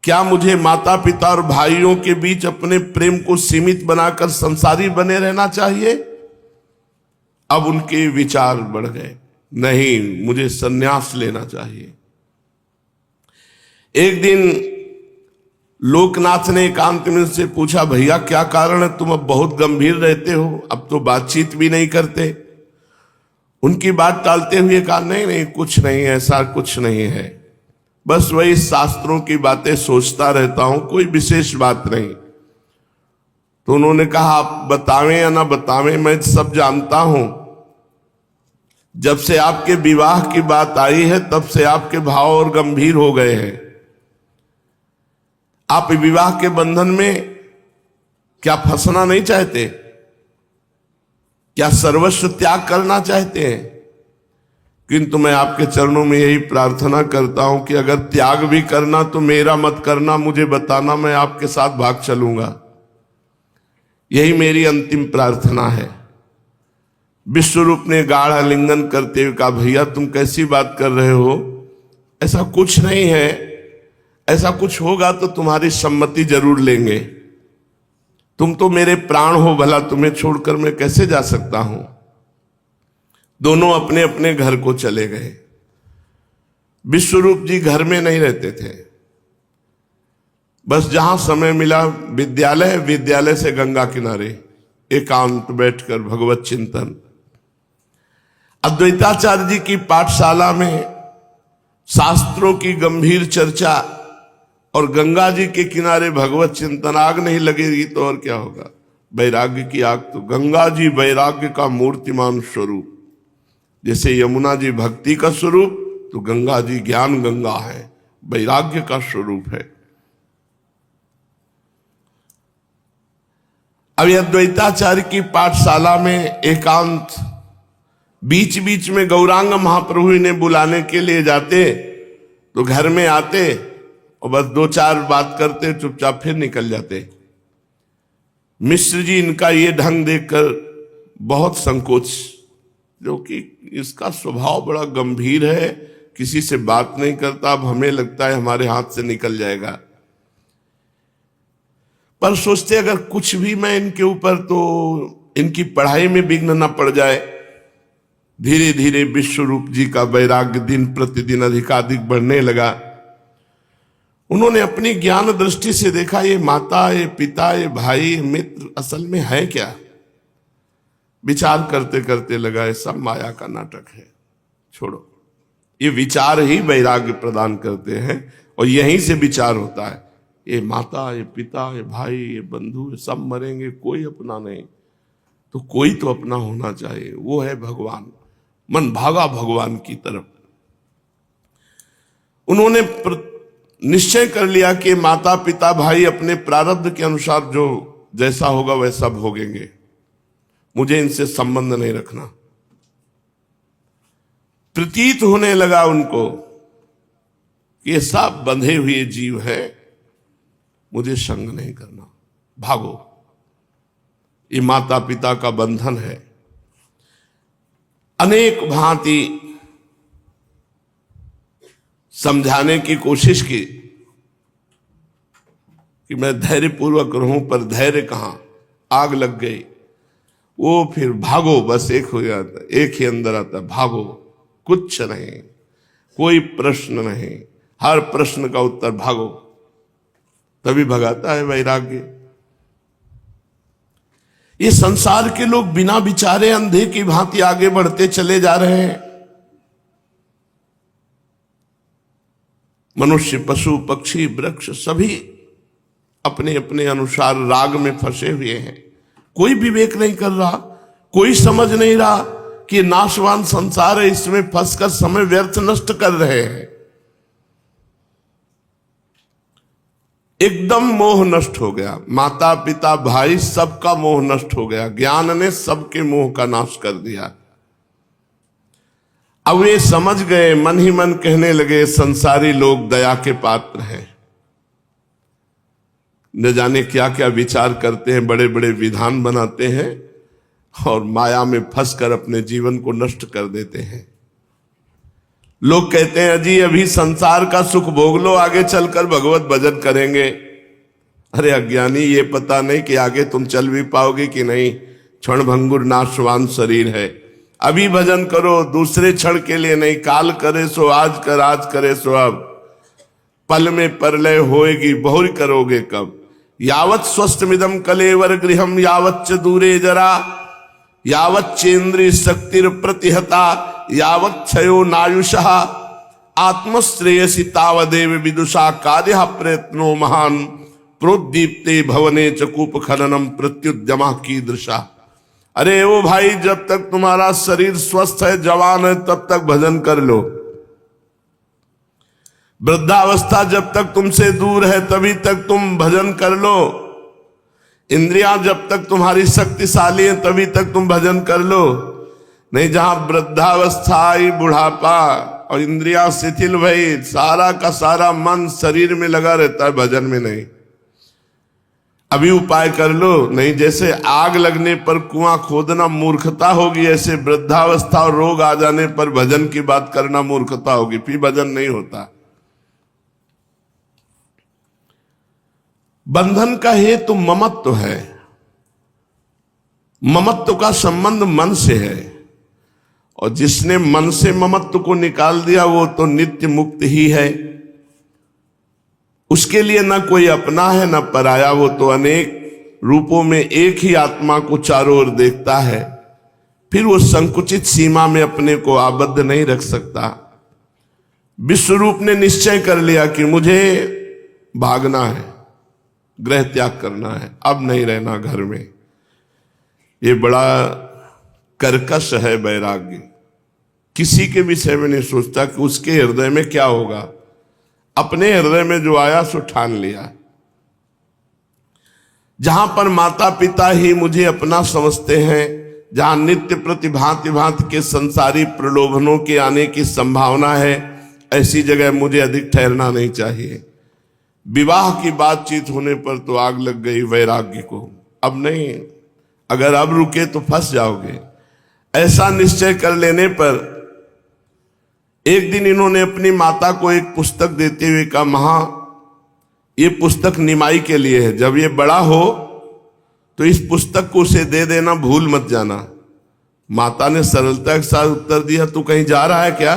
क्या मुझे माता पिता और भाइयों के बीच अपने प्रेम को सीमित बनाकर संसारी बने रहना चाहिए? अब उनके विचार बढ़ गए, नहीं, मुझे संन्यास लेना चाहिए। एक दिन लोकनाथ ने एकांत में से पूछा, भैया क्या कारण है, तुम अब बहुत गंभीर रहते हो, अब तो बातचीत भी नहीं करते। उनकी बात टालते हुए कहा, नहीं नहीं, कुछ नहीं, ऐसा कुछ नहीं है, बस वही शास्त्रों की बातें सोचता रहता हूं, कोई विशेष बात नहीं। तो उन्होंने कहा, आप बतावें या ना बतावें, मैं सब जानता हूं। जब से आपके विवाह की बात आई है तब से आपके भाव और गंभीर हो गए हैं। आप विवाह के बंधन में क्या फंसना नहीं चाहते? क्या सर्वस्व त्याग करना चाहते हैं? किंतु मैं आपके चरणों में यही प्रार्थना करता हूं कि अगर त्याग भी करना तो मेरा मत करना, मुझे बताना, मैं आपके साथ भाग चलूंगा। यही मेरी अंतिम प्रार्थना है। विश्वरूप ने गाढ़ आलिंगन करते हुए कहा, भैया तुम कैसी बात कर रहे हो, ऐसा कुछ नहीं है, ऐसा कुछ होगा तो तुम्हारी सम्मति जरूर लेंगे। तुम तो मेरे प्राण हो, भला तुम्हें छोड़कर मैं कैसे जा सकता हूं? दोनों अपने अपने घर को चले गए। विश्वरूप जी घर में नहीं रहते थे, बस जहां समय मिला विद्यालय, विद्यालय से गंगा किनारे एकांत बैठकर भगवत चिंतन। अद्वैताचार्य जी की पाठशाला में शास्त्रों की गंभीर चर्चा और गंगा जी के किनारे भगवत चिंतन। आग नहीं लगेगी तो और क्या होगा? वैराग्य की आग। तो गंगा जी वैराग्य का मूर्तिमान स्वरूप, जैसे यमुना जी भक्ति का स्वरूप, तो गंगा जी ज्ञान गंगा है, वैराग्य का स्वरूप है। अभी अद्वैताचार्य की पाठशाला में एकांत, बीच बीच में गौरांग महाप्रभु ने बुलाने के लिए जाते तो घर में आते और बस दो चार बात करते, चुपचाप फिर निकल जाते। मिश्र जी इनका ये ढंग देखकर बहुत संकोच, जो कि इसका स्वभाव बड़ा गंभीर है, किसी से बात नहीं करता, अब हमें लगता है हमारे हाथ से निकल जाएगा। पर सोचते अगर कुछ भी मैं इनके ऊपर, तो इनकी पढ़ाई में विघ्न न पड़ जाए। धीरे धीरे विश्वरूप जी का वैराग्य दिन प्रतिदिन अधिकाधिक बढ़ने लगा। उन्होंने अपनी ज्ञान दृष्टि से देखा, ये माता, ये पिता, ये भाई, मित्र असल में है क्या? विचार करते करते लगा ये सब माया का नाटक है, छोड़ो। ये विचार ही वैराग्य प्रदान करते हैं और यहीं से विचार होता है। ये माता, ये पिता, ये भाई, ये बंधु, ये सब मरेंगे, कोई अपना नहीं, तो कोई तो अपना होना चाहिए, वो है भगवान। मन भागा भगवान की तरफ। उन्होंने निश्चय कर लिया कि माता पिता भाई अपने प्रारब्ध के अनुसार जो जैसा होगा वैसा भोगेंगे, मुझे इनसे संबंध नहीं रखना। प्रतीत होने लगा उनको कि ये सब बंधे हुए जीव है, मुझे संग नहीं करना, भागो। ये माता पिता का बंधन है। अनेक भांति समझाने की कोशिश की कि मैं धैर्यपूर्वक रहूं, पर धैर्य कहां, आग लग गई। वो फिर भागो, बस एक हो जाता, एक ही अंदर आता, भागो, कुछ नहीं, कोई प्रश्न नहीं, हर प्रश्न का उत्तर भागो, तभी भगाता है वैराग्य। ये संसार के लोग बिना विचारे अंधे की भांति आगे बढ़ते चले जा रहे हैं। मनुष्य, पशु, पक्षी, वृक्ष सभी अपने अपने अनुसार राग में फंसे हुए हैं। कोई विवेक नहीं कर रहा, कोई समझ नहीं रहा कि नाशवान संसार है, इसमें फंसकर समय व्यर्थ नष्ट कर रहे हैं। एकदम मोह नष्ट हो गया। माता पिता भाई सबका मोह नष्ट हो गया। ज्ञान ने सबके मोह का नाश कर दिया। अब वे समझ गए, मन ही मन कहने लगे संसारी लोग दया के पात्र हैं। न जाने क्या क्या विचार करते हैं, बड़े बड़े विधान बनाते हैं और माया में फंसकर अपने जीवन को नष्ट कर देते हैं। लोग कहते हैं अजी अभी संसार का सुख भोग लो, आगे चलकर भगवत भजन करेंगे। अरे अज्ञानी, ये पता नहीं कि आगे तुम चल भी पाओगे कि नहीं। क्षण भंगुर नाशवान शरीर है, अभी भजन करो, दूसरे क्षण के लिए नहीं। काल करे सो आज कर, आज करे सो अब, पल में परलय होएगी, बहुरी करोगे कब। यावत स्वस्थमिदम कलेवर गृहम, यावच्च दूरे जरा, यावच्चेन्द्रिय शक्तिर प्रतिहता, यावत् क्षयो नायुषः, आत्मश्रेयसी तावदेव विदुषा कार्य प्रयत्नो महान, प्रोद्दीप्ते भवने चकूप खननम प्रत्युद्यमा कीदृशा। अरे ओ भाई, जब तक तुम्हारा शरीर स्वस्थ है, जवान है, तब तक भजन कर लो। वृद्धावस्था जब तक तुमसे दूर है, तभी तक तुम भजन कर लो। इंद्रियां जब तक तुम्हारी शक्तिशाली है, तभी तक तुम भजन कर लो। नहीं, जहां वृद्धावस्था आई, बुढ़ापा और इंद्रियां शिथिल भई, सारा का सारा मन शरीर में लगा रहता है, भजन में नहीं। अभी उपाय कर लो। नहीं, जैसे आग लगने पर कुआं खोदना मूर्खता होगी, ऐसे वृद्धावस्था और रोग आ जाने पर भजन की बात करना मूर्खता होगी, फिर भजन नहीं होता। बंधन का हेतु ममत्व है। ममत्व का संबंध मन से है और जिसने मन से ममत्व को निकाल दिया वो तो नित्य मुक्त ही है। उसके लिए न कोई अपना है न पराया, वो तो अनेक रूपों में एक ही आत्मा को चारों ओर देखता है। फिर वो संकुचित सीमा में अपने को आबद्ध नहीं रख सकता। विश्वरूप ने निश्चय कर लिया कि मुझे भागना है, गृह त्याग करना है, अब नहीं रहना घर में। ये बड़ा कर्कश है वैराग्य। किसी के विषय में नहीं सोचता कि उसके हृदय में क्या होगा। अपने हृदय में जो आया सो ठान लिया। जहां पर माता पिता ही मुझे अपना समझते हैं, जहां नित्य प्रति भांति भांति के संसारी प्रलोभनों के आने की संभावना है, ऐसी जगह मुझे अधिक ठहरना नहीं चाहिए। विवाह की बातचीत होने पर तो आग लग गई वैराग्य को। अब नहीं, अगर अब रुके तो फंस जाओगे। ऐसा निश्चय कर लेने पर एक दिन इन्होंने अपनी माता को एक पुस्तक देते हुए कहा, मां ये पुस्तक निमाई के लिए है, जब ये बड़ा हो तो इस पुस्तक को उसे दे देना, भूल मत जाना। माता ने सरलता के साथ उत्तर दिया, तू कहीं जा रहा है क्या?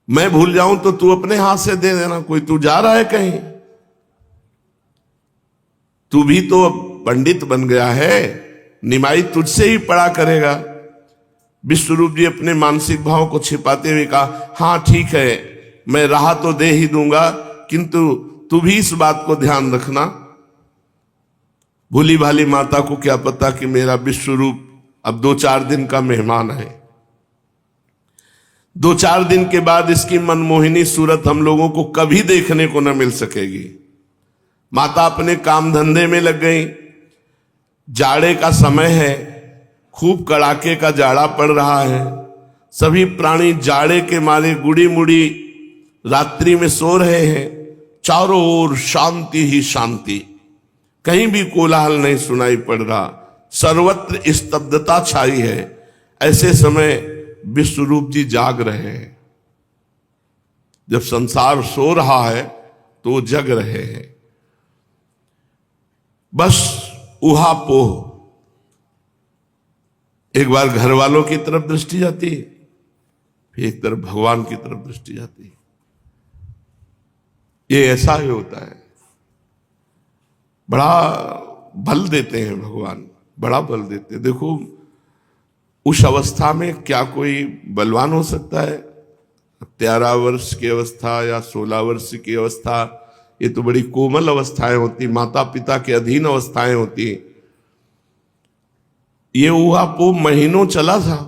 मैं भूल जाऊं तो तू अपने हाथ से दे देना, कोई तू जा रहा है कहीं? तू भी तो अब पंडित बन गया है, निमाई तुझसे ही पढ़ा करेगा। विश्वरूप जी अपने मानसिक भाव को छिपाते हुए कहा, हाँ ठीक है, मैं राह तो दे ही दूंगा, किंतु तू भी इस बात को ध्यान रखना। भूली भाली माता को क्या पता कि मेरा विश्वरूप अब 2-4 दिन का मेहमान है। 2-4 दिन के बाद इसकी मनमोहिनी सूरत हम लोगों को कभी देखने को न मिल सकेगी। माता अपने काम धंधे में लग गई। जाड़े का समय है, खूब कड़ाके का जाड़ा पड़ रहा है। सभी प्राणी जाड़े के मारे गुड़ी मुड़ी रात्रि में सो रहे हैं। चारों ओर शांति ही शांति, कहीं भी कोलाहल नहीं सुनाई पड़ रहा, सर्वत्र स्तब्धता छाई है। ऐसे समय विश्वरूप जी जाग रहे हैं। जब संसार सो रहा है तो वो जग रहे हैं। बस उहापोह, एक बार घर वालों की तरफ दृष्टि जाती है, फिर एक तरफ भगवान की तरफ दृष्टि जाती है। ये ऐसा ही होता है। बड़ा बल देते हैं भगवान, बड़ा बल देते हैं। देखो उस अवस्था में क्या कोई बलवान हो सकता है? 13 वर्ष की अवस्था या 16 वर्ष की अवस्था, ये तो बड़ी कोमल अवस्थाएं होती, माता पिता के अधीन अवस्थाएं होती। ये हुआ वो महीनों चला था,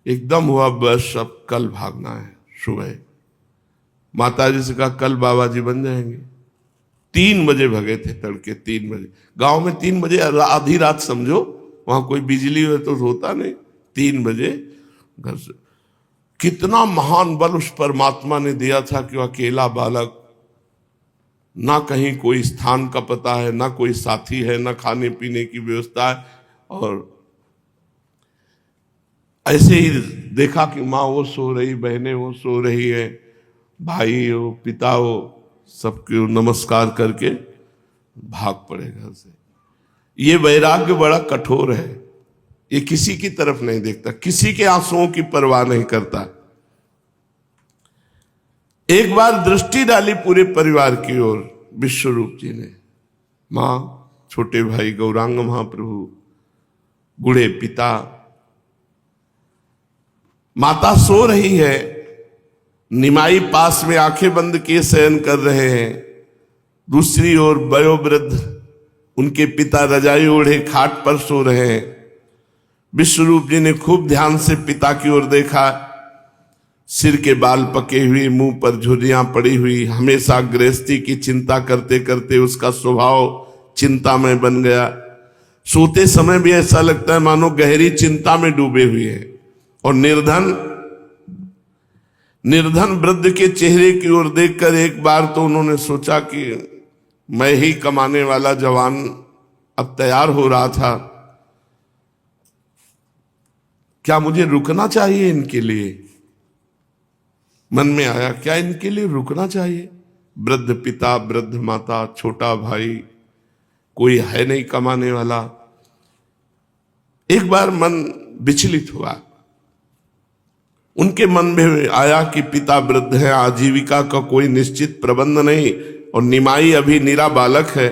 एकदम हुआ बस अब कल भागना है। सुबह माता जी से कहा कल बाबा जी बन जाएंगे। 3 बजे भगे थे, तड़के 3 बजे। गांव में 3 बजे आधी रात समझो, वहां कोई बिजली हो तो होता नहीं। 3 बजे घर से। कितना महान बल उस परमात्मा ने दिया था कि वह अकेला बालक, ना कहीं कोई स्थान का पता है, ना कोई साथी है, ना खाने पीने की व्यवस्था है। और ऐसे ही देखा कि माँ वो सो रही, बहनें वो सो रही है, भाई हो, पिता हो, सबको नमस्कार करके भाग पड़े घर से। ये वैराग्य बड़ा कठोर है। ये किसी की तरफ नहीं देखता, किसी के आंसुओं की परवाह नहीं करता। एक बार दृष्टि डाली पूरे परिवार की ओर विश्वरूप जी ने। मां, छोटे भाई गौरांग महाप्रभु, बूढ़े पिता, माता सो रही है, निमाई पास में आंखें बंद किए शयन कर रहे हैं। दूसरी ओर वयोवृद्ध उनके पिता रजाई ओढ़े खाट पर सो रहे हैं। विश्वरूप जी ने खूब ध्यान से पिता की ओर देखा। सिर के बाल पके हुए, मुंह पर झुर्रियां पड़ी हुई, हमेशा गृहस्थी की चिंता करते करते उसका स्वभाव चिंतामय बन गया। सोते समय भी ऐसा लगता है मानो गहरी चिंता में डूबे हुए हैं। और निर्धन वृद्ध के चेहरे की ओर देखकर एक बार तो उन्होंने सोचा कि मैं ही कमाने वाला जवान अब तैयार हो रहा था, क्या मुझे रुकना चाहिए इनके लिए? मन में आया, क्या इनके लिए रुकना चाहिए? वृद्ध पिता, वृद्ध माता, छोटा भाई, कोई है नहीं कमाने वाला। एक बार मन विचलित हुआ। उनके मन में आया कि पिता वृद्ध है, आजीविका का कोई निश्चित प्रबंध नहीं, और निमाई अभी निरा बालक है,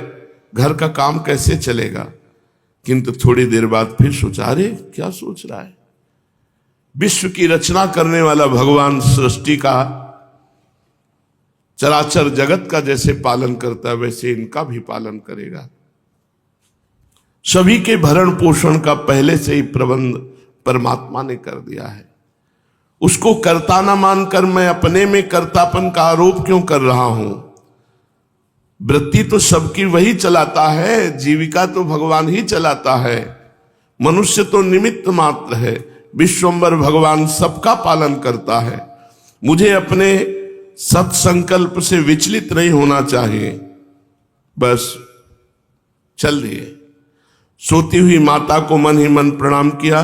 घर का काम कैसे चलेगा। किंतु थोड़ी देर बाद फिर सोचा, अरे क्या सोच रहा है, विश्व की रचना करने वाला भगवान सृष्टि का, चराचर जगत का जैसे पालन करता है वैसे इनका भी पालन करेगा। सभी के भरण पोषण का पहले से ही प्रबंध परमात्मा ने कर दिया है। उसको कर्ता ना मानकर मैं अपने में कर्तापन का आरोप क्यों कर रहा हूं। वृत्ति तो सबकी वही चलाता है, जीविका तो भगवान ही चलाता है, मनुष्य तो निमित्त मात्र है, विश्वम्बर भगवान सबका पालन करता है। मुझे अपने सत्संकल्प से विचलित नहीं होना चाहिए। बस चल दिए। सोती हुई माता को मन ही मन प्रणाम किया,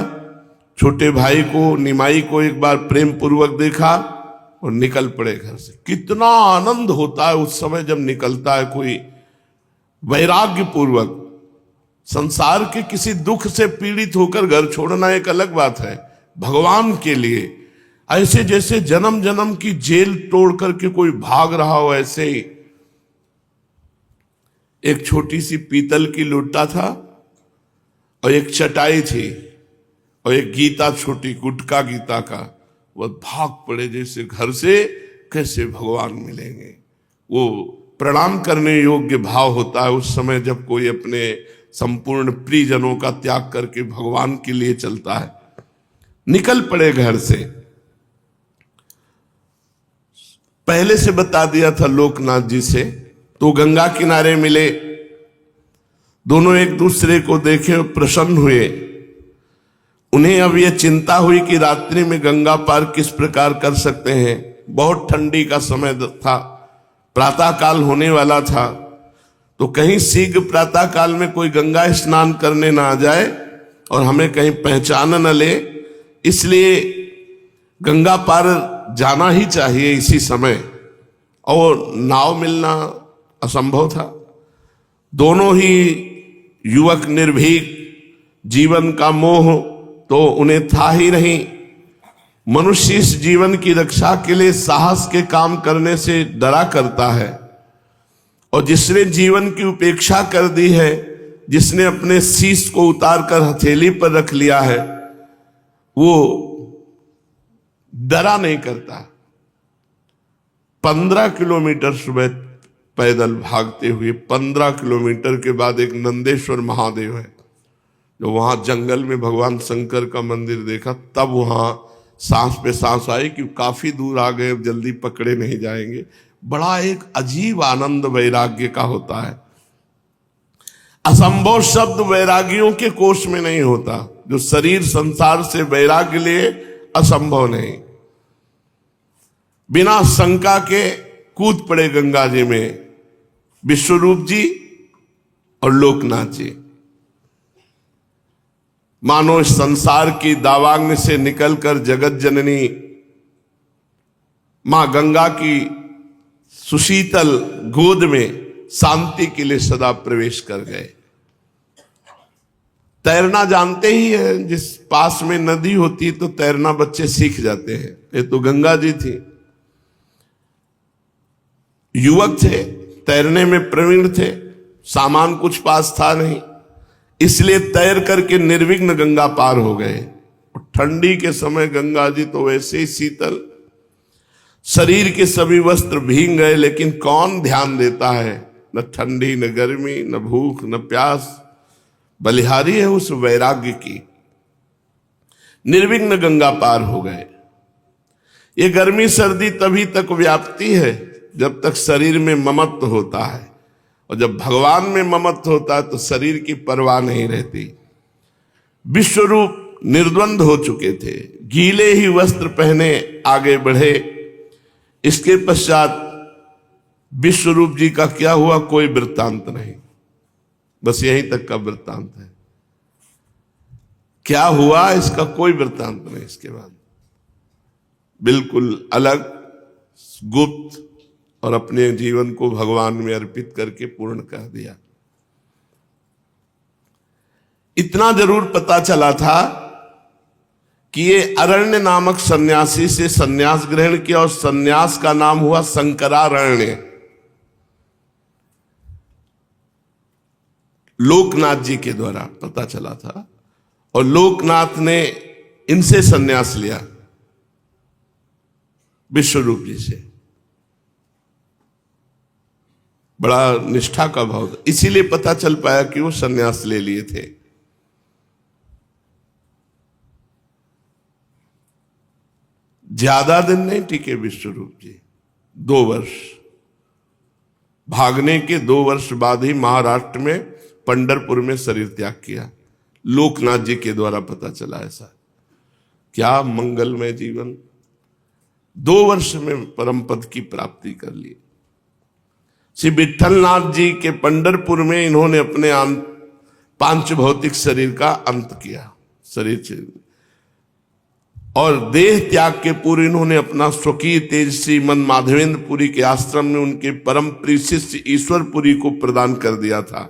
छोटे भाई को, निमाई को एक बार प्रेम पूर्वक देखा और निकल पड़े घर से। कितना आनंद होता है उस समय जब निकलता है कोई वैराग्य पूर्वक। संसार के किसी दुख से पीड़ित होकर घर छोड़ना एक अलग बात है, भगवान के लिए ऐसे जैसे जन्म जन्म की जेल तोड़ करके कोई भाग रहा हो, ऐसे ही। एक छोटी सी पीतल की लोटा था और एक चटाई थी और एक गीता, छोटी गुटका गीता का। वह भाग पड़े जैसे घर से कैसे भगवान मिलेंगे। वो प्रणाम करने योग्य भाव होता है उस समय जब कोई अपने संपूर्ण प्रियजनों का त्याग करके भगवान के लिए चलता है। निकल पड़े घर से। पहले से बता दिया था लोकनाथ जी से, तो गंगा किनारे मिले, दोनों एक दूसरे को देखे और प्रसन्न हुए। उन्हें अब यह चिंता हुई कि रात्रि में गंगा पार किस प्रकार कर सकते हैं। बहुत ठंडी का समय था, प्रातः काल होने वाला था, तो कहीं शीघ्र प्रातः काल में कोई गंगा स्नान करने ना आ जाए और हमें कहीं पहचान न ले, इसलिए गंगा पार जाना ही चाहिए इसी समय। और नाव मिलना असंभव था। दोनों ही युवक निर्भीक, जीवन का मोह तो उन्हें था ही नहीं। मनुष्य इस जीवन की रक्षा के लिए साहस के काम करने से डरा करता है, और जिसने जीवन की उपेक्षा कर दी है, जिसने अपने शीश को उतार कर हथेली पर रख लिया है, वो डरा नहीं करता। 15 किलोमीटर सुबह पैदल भागते हुए, 15 किलोमीटर के बाद एक नंदेश्वर महादेव है, जो वहां जंगल में भगवान शंकर का मंदिर देखा, तब वहां सांस पे सांस आई कि काफी दूर आ गए, जल्दी पकड़े नहीं जाएंगे। बड़ा एक अजीब आनंद वैराग्य का होता है। असंभव शब्द वैरागियों के कोष में नहीं होता। जो शरीर संसार से वैराग्य ले, असंभव नहीं। बिना शंका के कूद पड़े गंगा जी में विश्वरूप जी और लोकनाथ जी। मानो इस संसार की दावाग्नि से निकलकर जगत जननी मां गंगा की सुशीतल गोद में शांति के लिए सदा प्रवेश कर गए। तैरना जानते ही है, जिस पास में नदी होती तो तैरना बच्चे सीख जाते हैं। ये तो गंगा जी थी, युवक थे, तैरने में प्रवीण थे, सामान कुछ पास था नहीं, इसलिए तैर करके निर्विघ्न गंगा पार हो गए। ठंडी के समय गंगा जी तो वैसे ही शीतल, शरीर के सभी वस्त्र भीग गए, लेकिन कौन ध्यान देता है। न ठंडी, न गर्मी, न भूख, न प्यास, बलिहारी है उस वैराग्य की। निर्विघ्न गंगा पार हो गए। ये गर्मी सर्दी तभी तक व्याप्ति है जब तक शरीर में ममत्व होता है, और जब भगवान में ममत्व होता है तो शरीर की परवाह नहीं रहती। विश्वरूप निर्द्वंद हो चुके थे, गीले ही वस्त्र पहने आगे बढ़े। इसके पश्चात विश्वरूप जी का क्या हुआ, कोई वृत्तांत नहीं, बस यहीं तक का वृत्तांत है। क्या हुआ इसका कोई वृत्तांत नहीं। इसके बाद बिल्कुल अलग, गुप्त, और अपने जीवन को भगवान में अर्पित करके पूर्ण कर दिया। इतना जरूर पता चला था कि ये अरण्य नामक सन्यासी से सन्यास ग्रहण किया और सन्यास का नाम हुआ शंकरारण्य। लोकनाथ जी के द्वारा पता चला था और लोकनाथ ने इनसे सन्यास लिया, विश्वरूप जी से। बड़ा निष्ठा का भाव था, इसीलिए पता चल पाया कि वो सन्यास ले लिए थे। ज्यादा दिन नहीं टिके विश्वरूप जी, 2 वर्ष। भागने के 2 वर्ष बाद ही महाराष्ट्र में पंढरपुर में शरीर त्याग किया। लोकनाथ जी के द्वारा पता चला ऐसा। क्या मंगलमय जीवन! 2 वर्ष में परम पद की प्राप्ति कर ली। श्री विठलनाथ जी के पंढरपुर में इन्होंने अपने पांच भौतिक शरीर का अंत किया, शरीर से, और देह त्याग के पूर्व इन्होंने अपना स्वकीय तेज श्री मन माधवेंद्रपुरी के आश्रम में उनके परम प्रिय शिष्य ईश्वरपुरी को प्रदान कर दिया था।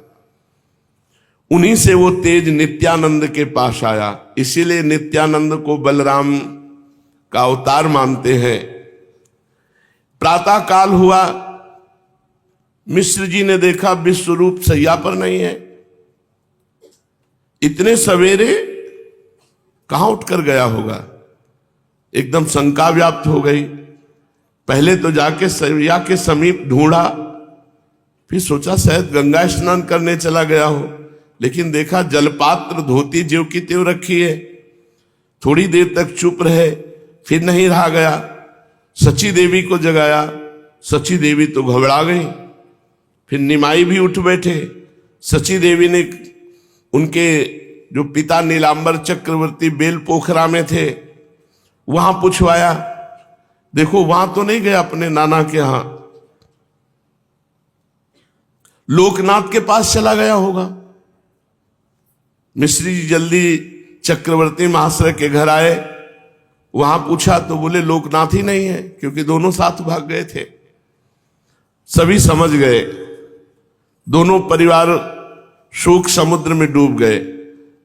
उन्हीं से वो तेज नित्यानंद के पास आया। इसीलिए नित्यानंद को बलराम का अवतार मानते हैं। प्रातः काल हुआ, मिश्र जी ने देखा विश्वरूप सैया पर नहीं है। इतने सवेरे कहां उठकर गया होगा? एकदम शंका व्याप्त हो गई। पहले तो जाके सैया के समीप ढूंढा, फिर सोचा शायद गंगा स्नान करने चला गया हो, लेकिन देखा जलपात्र धोती ज्यों की त्यों रखी है। थोड़ी देर तक चुप रहे, फिर नहीं रहा गया। सची देवी को जगाया, सची देवी तो घबरा गई। फिर निमाई भी उठ बैठे। सची देवी ने उनके जो पिता नीलांबर चक्रवर्ती बेल पोखरा में थे वहां पूछवाया, देखो वहां तो नहीं गया अपने नाना के यहां, लोकनाथ के पास चला गया होगा। मिश्री जी जल्दी चक्रवर्ती महाशय के घर आए, वहां पूछा तो बोले लोकनाथ ही नहीं है, क्योंकि दोनों साथ भाग गए थे। सभी समझ गए, दोनों परिवार शोक समुद्र में डूब गए।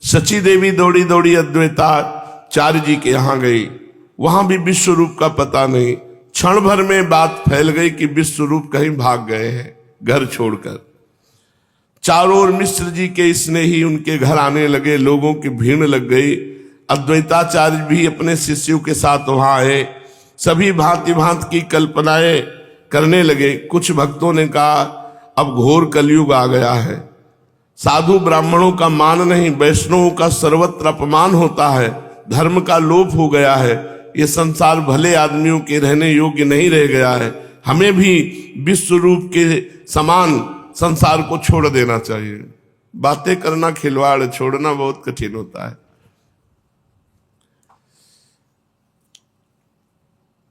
सची देवी दौड़ी दौड़ी अद्वैताचार्य जी के यहां गई, वहां भी विश्वरूप का पता नहीं। क्षण भर में बात फैल गई कि विश्वरूप कहीं भाग गए हैं घर छोड़कर। चारों ओर मिश्र जी के स्नेही उनके घर आने लगे, लोगों की भीड़ लग गई। अद्वैताचार्य भी अपने शिष्यों के साथ वहां आए। सभी भांति भांति की कल्पनाएं करने लगे। कुछ भक्तों ने कहा अब घोर कलयुग आ गया है, साधु ब्राह्मणों का मान नहीं, वैष्णवों का सर्वत्र अपमान होता है, धर्म का लोप हो गया है, ये संसार भले आदमियों के रहने योग्य नहीं रह गया है, हमें भी विश्वरूप के समान संसार को छोड़ देना चाहिए। बातें करना खिलवाड़, छोड़ना बहुत कठिन होता है।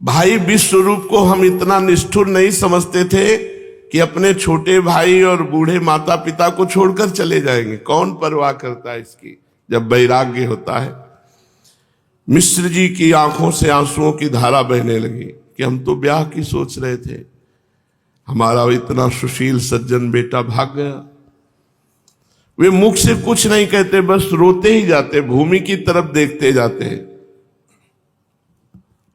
भाई विश्वरूप को हम इतना निष्ठुर नहीं समझते थे कि अपने छोटे भाई और बूढ़े माता पिता को छोड़कर चले जाएंगे। कौन परवाह करता है इसकी, जब वैराग्य होता है। मिश्र जी की आंखों से आंसुओं की धारा बहने लगी कि हम तो ब्याह की सोच रहे थे, हमारा इतना सुशील सज्जन बेटा भाग गया। वे मुख से कुछ नहीं कहते, बस रोते ही जाते, भूमि की तरफ देखते जाते।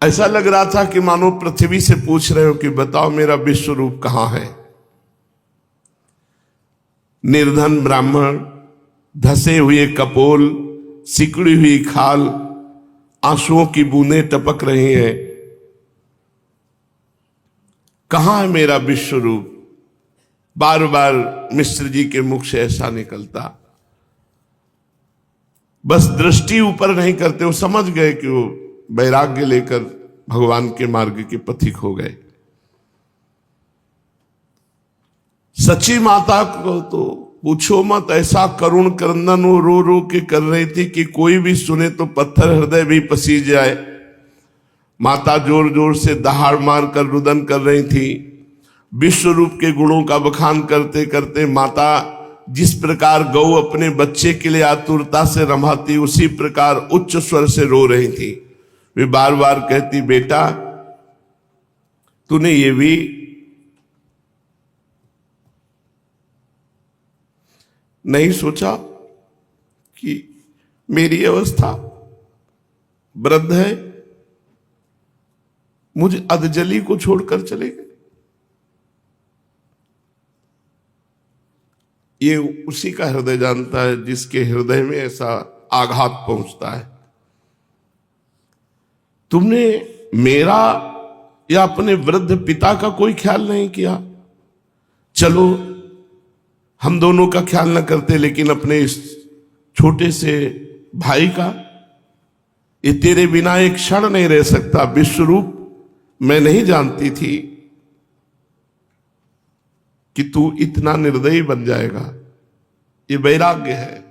ऐसा लग रहा था कि मानो पृथ्वी से पूछ रहे हो कि बताओ मेरा विश्वरूप कहां है। निर्धन ब्राह्मण, धसे हुए कपोल, सिकुड़ी हुई खाल, आंसुओं की बूंदें टपक रही हैं। कहां है मेरा विश्वरूप? बार बार मिश्र जी के मुख से ऐसा निकलता। बस दृष्टि ऊपर नहीं करते, वो समझ गए कि वो वैराग्य लेकर भगवान के मार्ग के पथिक हो गए। सची माता को तो पूछो मत, ऐसा करुण क्रंदन वो रो रो के कर रही थी कि कोई भी सुने तो पत्थर हृदय भी पसीज जाए। माता जोर जोर से दहाड़ मार कर रुदन कर रही थी। विश्वरूप के गुणों का बखान करते करते माता जिस प्रकार गौ अपने बच्चे के लिए आतुरता से रमाती, उसी प्रकार उच्च स्वर से रो रही थी। वे बार बार कहती, बेटा तूने ये भी नहीं सोचा कि मेरी अवस्था वृद्ध है, मुझ अधजली को छोड़कर चले गए। ये उसी का हृदय जानता है जिसके हृदय में ऐसा आघात पहुंचता है। तुमने मेरा या अपने वृद्ध पिता का कोई ख्याल नहीं किया। चलो हम दोनों का ख्याल न करते, लेकिन अपने इस छोटे से भाई का, ये तेरे बिना एक क्षण नहीं रह सकता। विश्वरूप, मैं नहीं जानती थी कि तू इतना निर्दयी बन जाएगा। ये वैराग्य है,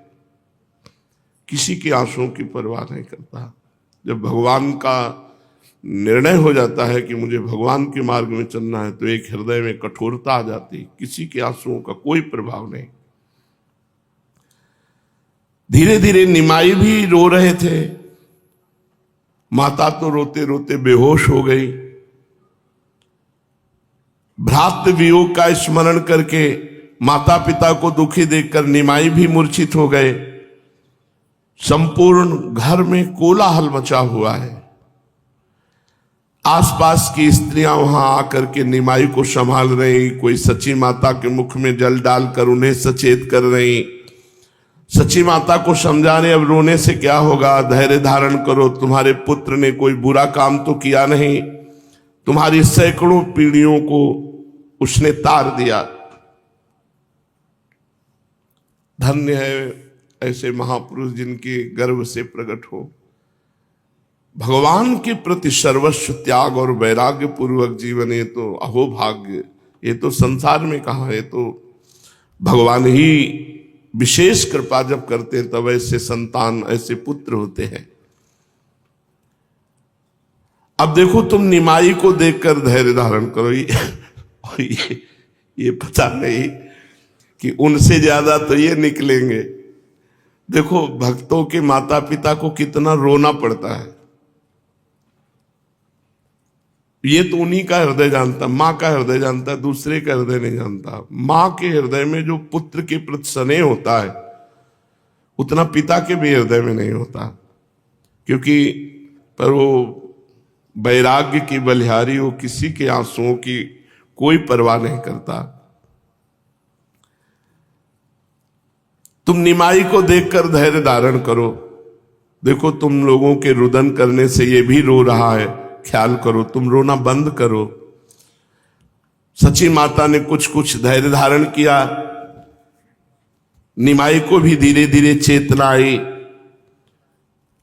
किसी के आंसुओं की परवाह नहीं करता। जब भगवान का निर्णय हो जाता है कि मुझे भगवान के मार्ग में चलना है, तो एक हृदय में कठोरता आ जाती, किसी के आंसुओं का कोई प्रभाव नहीं। धीरे धीरे निमाई भी रो रहे थे। माता तो रोते रोते बेहोश हो गई। भ्रातृ वियोग का स्मरण करके माता पिता को दुखी देखकर निमाई भी मूर्छित हो गए। संपूर्ण घर में कोलाहल मचा हुआ है। आसपास की स्त्रियां वहां आकर के निमाई को संभाल रही, कोई सची माता के मुख में जल डालकर उन्हें सचेत कर रही, सची माता को समझा रहे अब रोने से क्या होगा, धैर्य धारण करो, तुम्हारे पुत्र ने कोई बुरा काम तो किया नहीं, तुम्हारी सैकड़ों पीढ़ियों को उसने तार दिया। धन्य है ऐसे महापुरुष जिनके गर्भ से प्रकट हो। भगवान के प्रति सर्वस्व त्याग और वैराग्य पूर्वक जीवन, ये तो अहोभाग्य। ये तो संसार में कहाँ है, तो भगवान ही विशेष कृपा जब करते हैं तब ऐसे संतान, ऐसे पुत्र होते हैं। अब देखो, तुम निमाई को देखकर धैर्य धारण करो। ये पता नहीं कि उनसे ज्यादा तो ये निकलेंगे। देखो, भक्तों के माता पिता को कितना रोना पड़ता है। ये तो उन्हीं का हृदय जानता, माँ का हृदय जानता, दूसरे का हृदय नहीं जानता। माँ के हृदय में जो पुत्र के प्रति स्नेह होता है, उतना पिता के भी हृदय में नहीं होता। क्योंकि पर वो वैराग्य की बलिहारी, वो किसी के आंसुओं की कोई परवाह नहीं करता। तुम निमाई को देखकर धैर्य धारण करो। देखो, तुम लोगों के रुदन करने से ये भी रो रहा है, ख्याल करो, तुम रोना बंद करो। सची माता ने कुछ कुछ धैर्य धारण किया। निमाई को भी धीरे धीरे चेतना आई।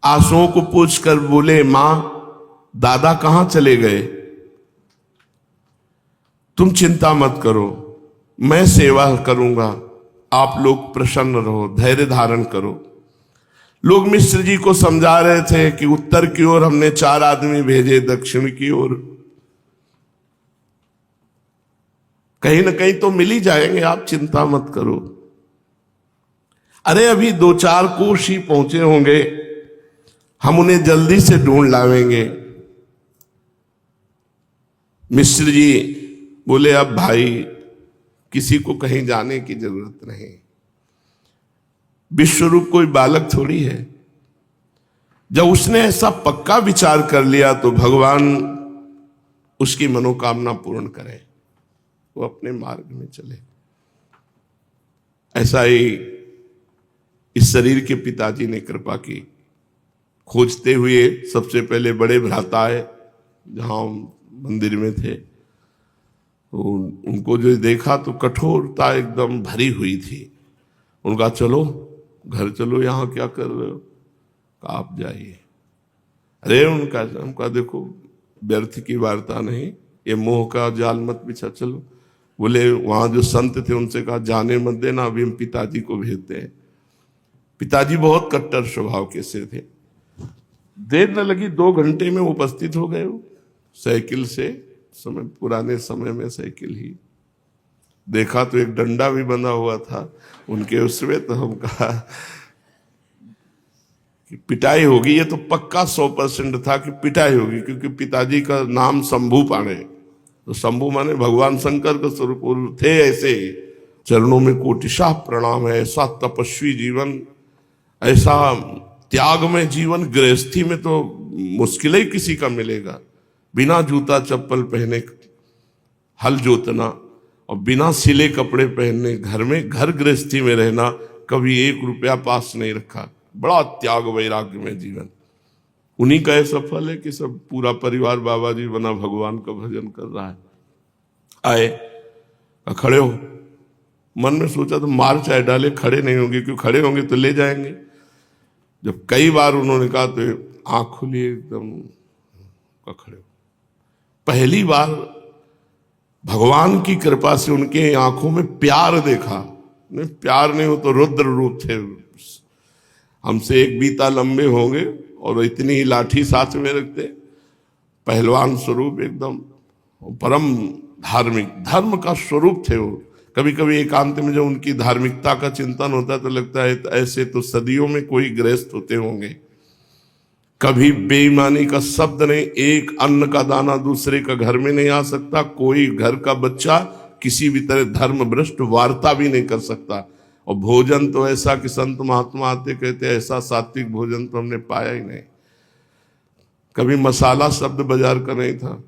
आंसुओं को पूछकर बोले, मां, दादा कहां चले गए? तुम चिंता मत करो, मैं सेवा करूंगा, आप लोग प्रसन्न रहो, धैर्य धारण करो। लोग मिश्र जी को समझा रहे थे कि उत्तर की ओर हमने 4 आदमी भेजे, दक्षिण की ओर कहीं ना कहीं तो मिल ही जाएंगे, आप चिंता मत करो। अरे अभी 2-4 कोष ही पहुंचे होंगे, हम उन्हें जल्दी से ढूंढ लावेंगे। मिश्र जी बोले, अब भाई किसी को कहीं जाने की जरूरत नहीं। विश्वरूप कोई बालक थोड़ी है। जब उसने ऐसा पक्का विचार कर लिया तो भगवान उसकी मनोकामना पूर्ण करे, वो अपने मार्ग में चले। ऐसा ही इस शरीर के पिताजी ने कृपा की। खोजते हुए सबसे पहले बड़े भ्राता आए, जहां मंदिर में थे। तो उनको जो देखा तो कठोरता एकदम भरी हुई थी। उनका, चलो घर चलो, यहाँ क्या कर रहे हो? आप जाइए। अरे उनका देखो, व्यर्थ की वार्ता नहीं, ये मोह का जाल मत बिछा, चलो। बोले, वहां जो संत थे उनसे कहा, जाने मत देना, अभी हम पिताजी को भेजते हैं। पिताजी बहुत कट्टर स्वभाव के से थे। देर न लगी, 2 घंटे में उपस्थित हो गए। साइकिल से, पुराने समय में साइकिल ही देखा तो एक डंडा भी बंधा हुआ था उनके उसमें। तो हम कहा कि पिटाई होगी। ये तो पक्का 100% था कि पिटाई होगी, क्योंकि पिताजी का नाम शंभू पाणे, तो शंभू माने भगवान शंकर का स्वरूप थे। ऐसे चरणों में कोटिशाह प्रणाम है। ऐसा तपस्वी जीवन, ऐसा त्यागमय जीवन गृहस्थी में तो मुश्किल ही किसी का मिलेगा। बिना जूता चप्पल पहने हल जोतना और बिना सिले कपड़े पहनने घर में, घर गृहस्थी में रहना, कभी 1 रुपया पास नहीं रखा। बड़ा त्याग वैराग्य में जीवन। उन्हीं का ऐसा फल है कि सब पूरा परिवार बाबा जी बना, भगवान का भजन कर रहा है। आए, खड़े हो। मन में सोचा तो मार चाहे डाले, खड़े नहीं होंगे, क्यों खड़े होंगे तो ले जाएंगे। जब कई बार उन्होंने कहा तो आंख खुली एकदम, खड़े हो। पहली बार भगवान की कृपा से उनके आंखों में प्यार देखा। नहीं, प्यार नहीं हो तो रुद्र रूप थे। हमसे 1 बीता लंबे होंगे और इतनी ही लाठी साथ में रखते, पहलवान स्वरूप एकदम, परम धार्मिक, धर्म का स्वरूप थे वो। कभी कभी एकांत में जब उनकी धार्मिकता का चिंतन होता है तो लगता है ऐसे तो सदियों में कोई गृहस्थ होते होंगे। कभी बेईमानी का शब्द नहीं, एक अन्न का दाना दूसरे का घर में नहीं आ सकता। कोई घर का बच्चा किसी भी तरह धर्म भ्रष्ट वार्ता भी नहीं कर सकता। और भोजन तो ऐसा कि संत महात्मा आते कहते ऐसा सात्विक भोजन तो हमने पाया ही नहीं। कभी मसाला शब्द बाजार का नहीं था।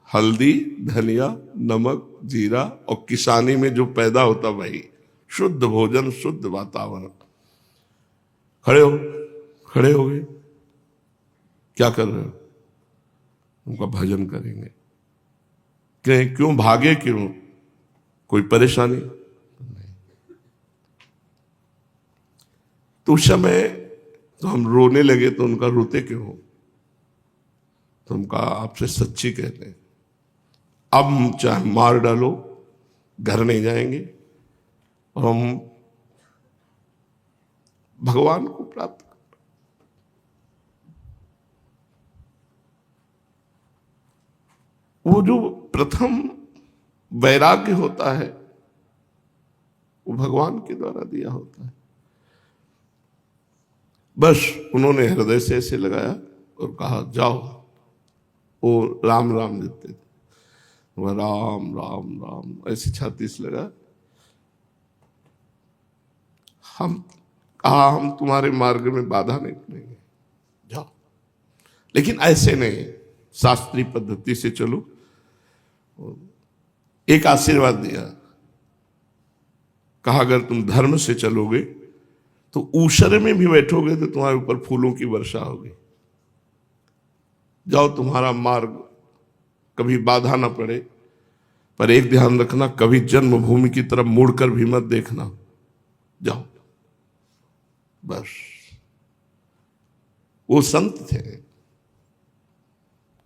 हल्दी, धनिया, नमक, जीरा और किसानी में जो पैदा होता वही शुद्ध भोजन, शुद्ध वातावरण। खड़े हो, खड़े हो गए। क्या कर रहे हो? उनका भजन करेंगे। क्यों भागे? क्यों? कोई परेशानी नहीं। तो उस समय तो हम रोने लगे तो उनका रोते क्यों हो? तो उनका आपसे सच्ची कहते हैं, अब चाहे मार डालो घर नहीं जाएंगे और हम भगवान को प्राप्त। वो जो प्रथम वैराग्य होता है वो भगवान के द्वारा दिया होता है। बस उन्होंने हृदय से ऐसे लगाया और कहा जाओ। वो राम राम देते थे, वह राम राम राम ऐसे छाती से लगा। हम तुम्हारे मार्ग में बाधा नहीं करेंगे, जाओ। लेकिन ऐसे नहीं, शास्त्रीय पद्धति से चलो। एक आशीर्वाद दिया, कहा अगर तुम धर्म से चलोगे तो ऊषर में भी बैठोगे तो तुम्हारे ऊपर फूलों की वर्षा होगी। जाओ, तुम्हारा मार्ग कभी बाधा ना पड़े। पर एक ध्यान रखना, कभी जन्मभूमि की तरफ मुड़कर भी मत देखना। जाओ बस। वो संत थे,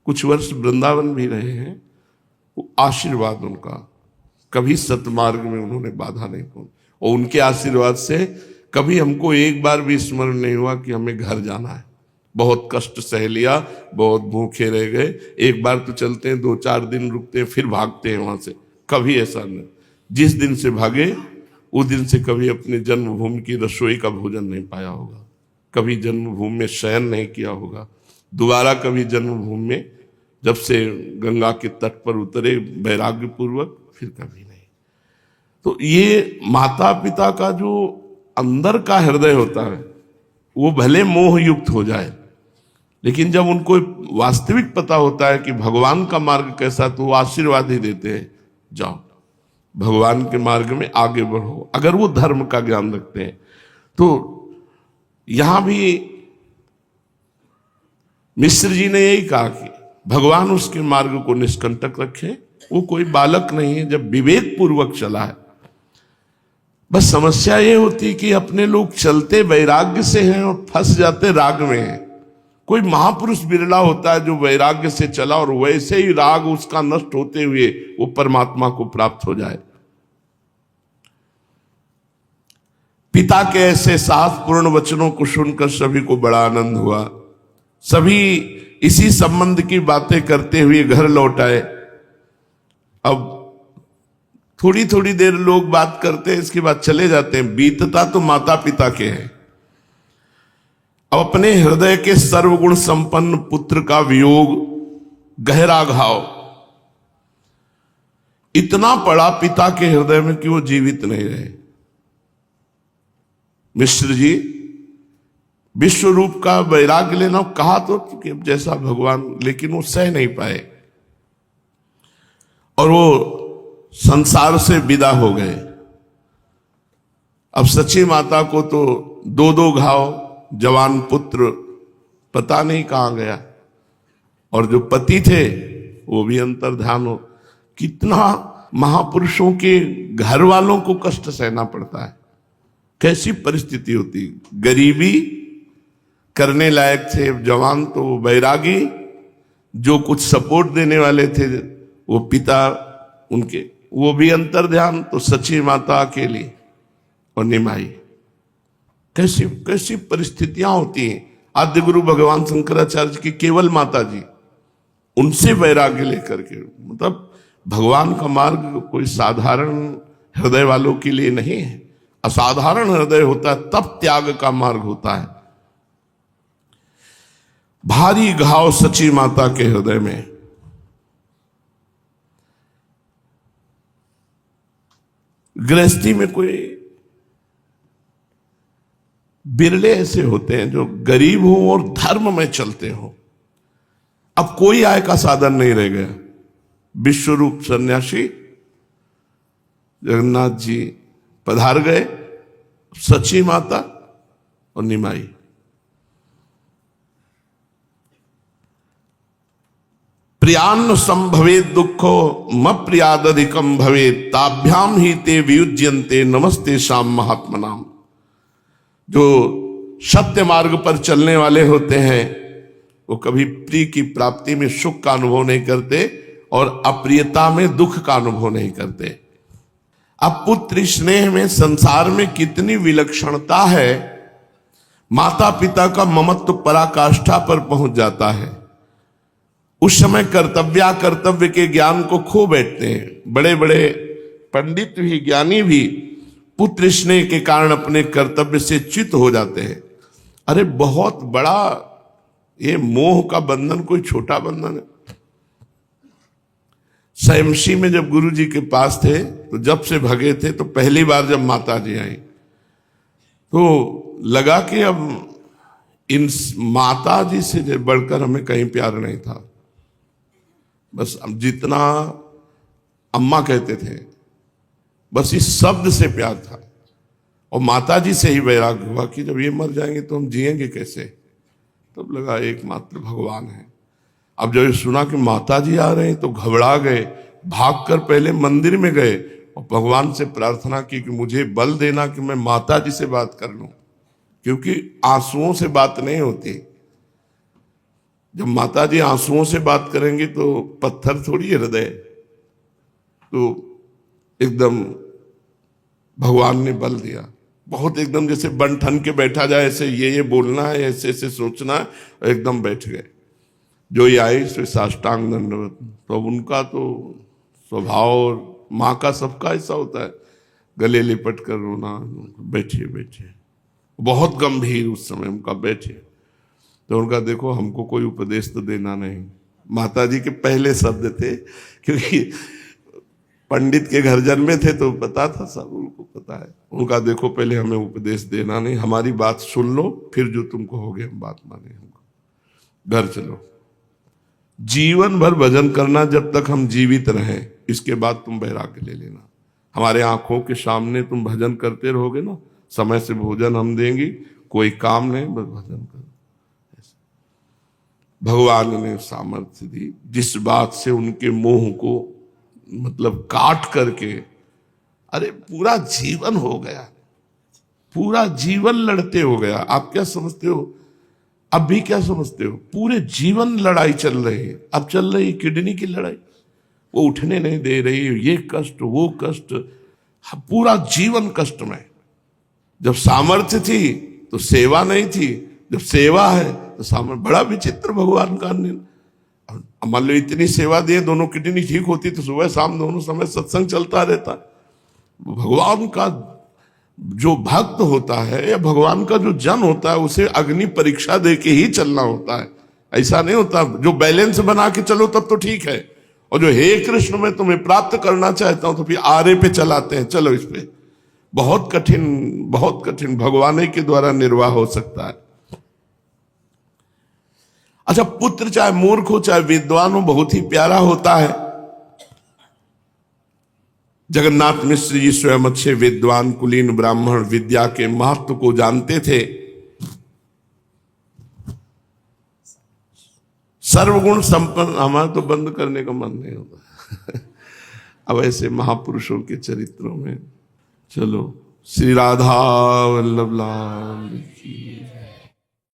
कुछ वर्ष वृंदावन भी रहे हैं। वो आशीर्वाद उनका, कभी सतमार्ग में उन्होंने बाधा नहीं पहुंची। और उनके आशीर्वाद से कभी हमको एक बार भी स्मरण नहीं हुआ कि हमें घर जाना है। बहुत कष्ट सह लिया, बहुत भूखे रह गए, एक बार तो चलते हैं, 2-4 दिन रुकते हैं, फिर भागते हैं वहां से। कभी ऐसा नहीं। जिस दिन से भागे उस दिन से कभी अपने जन्मभूमि की रसोई का भोजन नहीं पाया होगा, कभी जन्मभूमि में शयन नहीं किया होगा, दोबारा कभी जन्मभूमि में जब से गंगा के तट पर उतरे वैराग्य पूर्वक, फिर कभी नहीं। तो ये माता पिता का जो अंदर का हृदय होता है वो भले मोह युक्त हो जाए, लेकिन जब उनको वास्तविक पता होता है कि भगवान का मार्ग कैसा, तो वो आशीर्वाद ही देते हैं, जाओ भगवान के मार्ग में आगे बढ़ो, अगर वो धर्म का ज्ञान रखते हैं। तो यहां भी मिश्र जी ने यही कहा कि भगवान उसके मार्ग को निष्कंटक रखे। वो कोई बालक नहीं है, जब विवेक पूर्वक चला है। बस समस्या ये होती कि अपने लोग चलते वैराग्य से हैं और फंस जाते राग में हैं। कोई महापुरुष बिरला होता है जो वैराग्य से चला और वैसे ही राग उसका नष्ट होते हुए वो परमात्मा को प्राप्त हो जाए। पिता के ऐसे साहसपूर्ण वचनों को सुनकर सभी को बड़ा आनंद हुआ। सभी इसी संबंध की बातें करते हुए घर लौट आए। अब थोड़ी थोड़ी देर लोग बात करते हैं, इसके बाद चले जाते हैं। बीतता तो माता पिता के हैं। अब अपने हृदय के सर्वगुण संपन्न पुत्र का वियोग, गहरा घाव इतना पड़ा पिता के हृदय में कि वो जीवित नहीं रहे। मिश्र जी विश्व रूप का वैराग्य लेना, कहा तो कि जैसा भगवान, लेकिन वो सह नहीं पाए और वो संसार से विदा हो गए। अब सची माता को तो दो दो घाव, जवान पुत्र पता नहीं कहां गया, और जो पति थे वो भी अंतर्ध्यान हो। कितना महापुरुषों के घर वालों को कष्ट सहना पड़ता है, कैसी परिस्थिति होती। गरीबी, करने लायक थे जवान तो बैरागी, जो कुछ सपोर्ट देने वाले थे वो पिता उनके, वो भी अंतर्ध्यान, तो सची माता अकेली और निमाई। कैसी कैसी परिस्थितियां होती हैं। आद्य गुरु भगवान शंकराचार्य की केवल माता जी, उनसे वैराग्य लेकर के, मतलब भगवान का मार्ग कोई साधारण हृदय वालों के लिए नहीं है, असाधारण हृदय होता है तब त्याग का मार्ग होता है। भारी घाव सची माता के हृदय में। गृहस्थी में कोई बिरले ऐसे होते हैं जो गरीब हो और धर्म में चलते हो। अब कोई आय का साधन नहीं रह गया। विश्वरूप सन्यासी जगन्नाथ जी पधार गए, सची माता और निमाई। प्रियान्न संभवेत दुखो म प्रियादधिकम भवेत ताभ्याम ही ते वियुज्यन्ते नमस्ते शाम महात्मनाम। जो सत्य मार्ग पर चलने वाले होते हैं वो कभी प्रिय की प्राप्ति में सुख का अनुभव नहीं करते और अप्रियता में दुख का अनुभव नहीं करते। अब पुत्र स्नेह में संसार में कितनी विलक्षणता है। माता पिता का ममत्व पराकाष्ठा पर पहुंच जाता है। उस समय कर्तव्य के ज्ञान को खो बैठते हैं। बड़े बड़े पंडित भी, ज्ञानी भी पुत्र स्नेह के कारण अपने कर्तव्य से च्युत हो जाते हैं। अरे बहुत बड़ा ये मोह का बंधन कोई छोटा बंधन है। सयमसी में जब गुरु जी के पास थे तो जब से भगे थे, तो पहली बार जब माता जी आई तो लगा कि अब इन माता जी से बढ़कर हमें कहीं प्यार नहीं था। बस अब जितना अम्मा कहते थे बस इस शब्द से प्यार था। और माता जी से ही वैराग्य हुआ कि जब ये मर जाएंगे तो हम जिएंगे कैसे। तब लगा एकमात्र भगवान है। अब जब सुना कि माता जी आ रहे हैं तो घबरा गए, भागकर पहले मंदिर में गए और भगवान से प्रार्थना की कि मुझे बल देना कि मैं माता जी से बात कर लूं, क्योंकि आंसुओं से बात नहीं होती। जब माता जी आंसुओं से बात करेंगी तो पत्थर थोड़ी हृदय, तो एकदम भगवान ने बल दिया। बहुत एकदम जैसे बन ठन के बैठा जाए, ऐसे ये बोलना है, ऐसे ऐसे सोचना है, एकदम बैठ गए। जो ये आई सो साष्टांग दंडवत। तो उनका तो स्वभाव और माँ का सबका ऐसा होता है, गले लिपट कर रोना, बैठिए बैठिए, बहुत गंभीर उस समय उनका बैठिए। तो उनका देखो हमको कोई उपदेश तो देना नहीं। माता जी के पहले शब्द थे, क्योंकि पंडित के घर जन्मे थे तो पता था, सब उनको पता है। उनका देखो पहले हमें उपदेश देना नहीं, हमारी बात सुन लो, फिर जो तुम कहोगे हम बात माने। हमको घर चलो, जीवन भर भजन करना जब तक हम जीवित रहें, इसके बाद तुम वैराग्य ले लेना। हमारे आंखों के सामने तुम भजन करते रहोगे ना, समय से भोजन हम देंगे, कोई काम नहीं, बस भजन करो। भगवान ने सामर्थ्य दी जिस बात से उनके मोह को मतलब काट करके, अरे पूरा जीवन हो गया, पूरा जीवन लड़ते हो गया। आप क्या समझते हो, अब भी क्या समझते हो, पूरे जीवन लड़ाई चल रही है। अब चल रही किडनी की लड़ाई, वो उठने नहीं दे रही, ये कष्ट वो कष्ट, पूरा जीवन कष्ट में। जब सामर्थ्य थी तो सेवा नहीं थी, जब सेवा है तो सामर्थ्य। बड़ा विचित्र भगवान का। मान लो इतनी सेवा दिए, दोनों किडनी ठीक होती तो सुबह शाम दोनों समय सत्संग चलता रहता। भगवान का जो भक्त होता है या भगवान का जो जन होता है उसे अग्नि परीक्षा दे के ही चलना होता है। ऐसा नहीं होता जो बैलेंस बना के चलो तब तो ठीक है, और जो हे कृष्ण मैं तुम्हें प्राप्त करना चाहता हूं तो फिर आरे पे चलाते हैं, चलो इस पे। बहुत कठिन भगवान के द्वारा निर्वाह हो सकता है। अच्छा, पुत्र चाहे मूर्ख हो चाहे विद्वान हो बहुत ही प्यारा होता है। जगन्नाथ मिश्र जी स्वयं अच्छे विद्वान कुलीन ब्राह्मण विद्या के महत्व को जानते थे। सर्वगुण संपन्न, हमारा तो बंद करने का मन नहीं होता अब ऐसे महापुरुषों के चरित्रों में। चलो, श्री राधा वल्लभ लाल की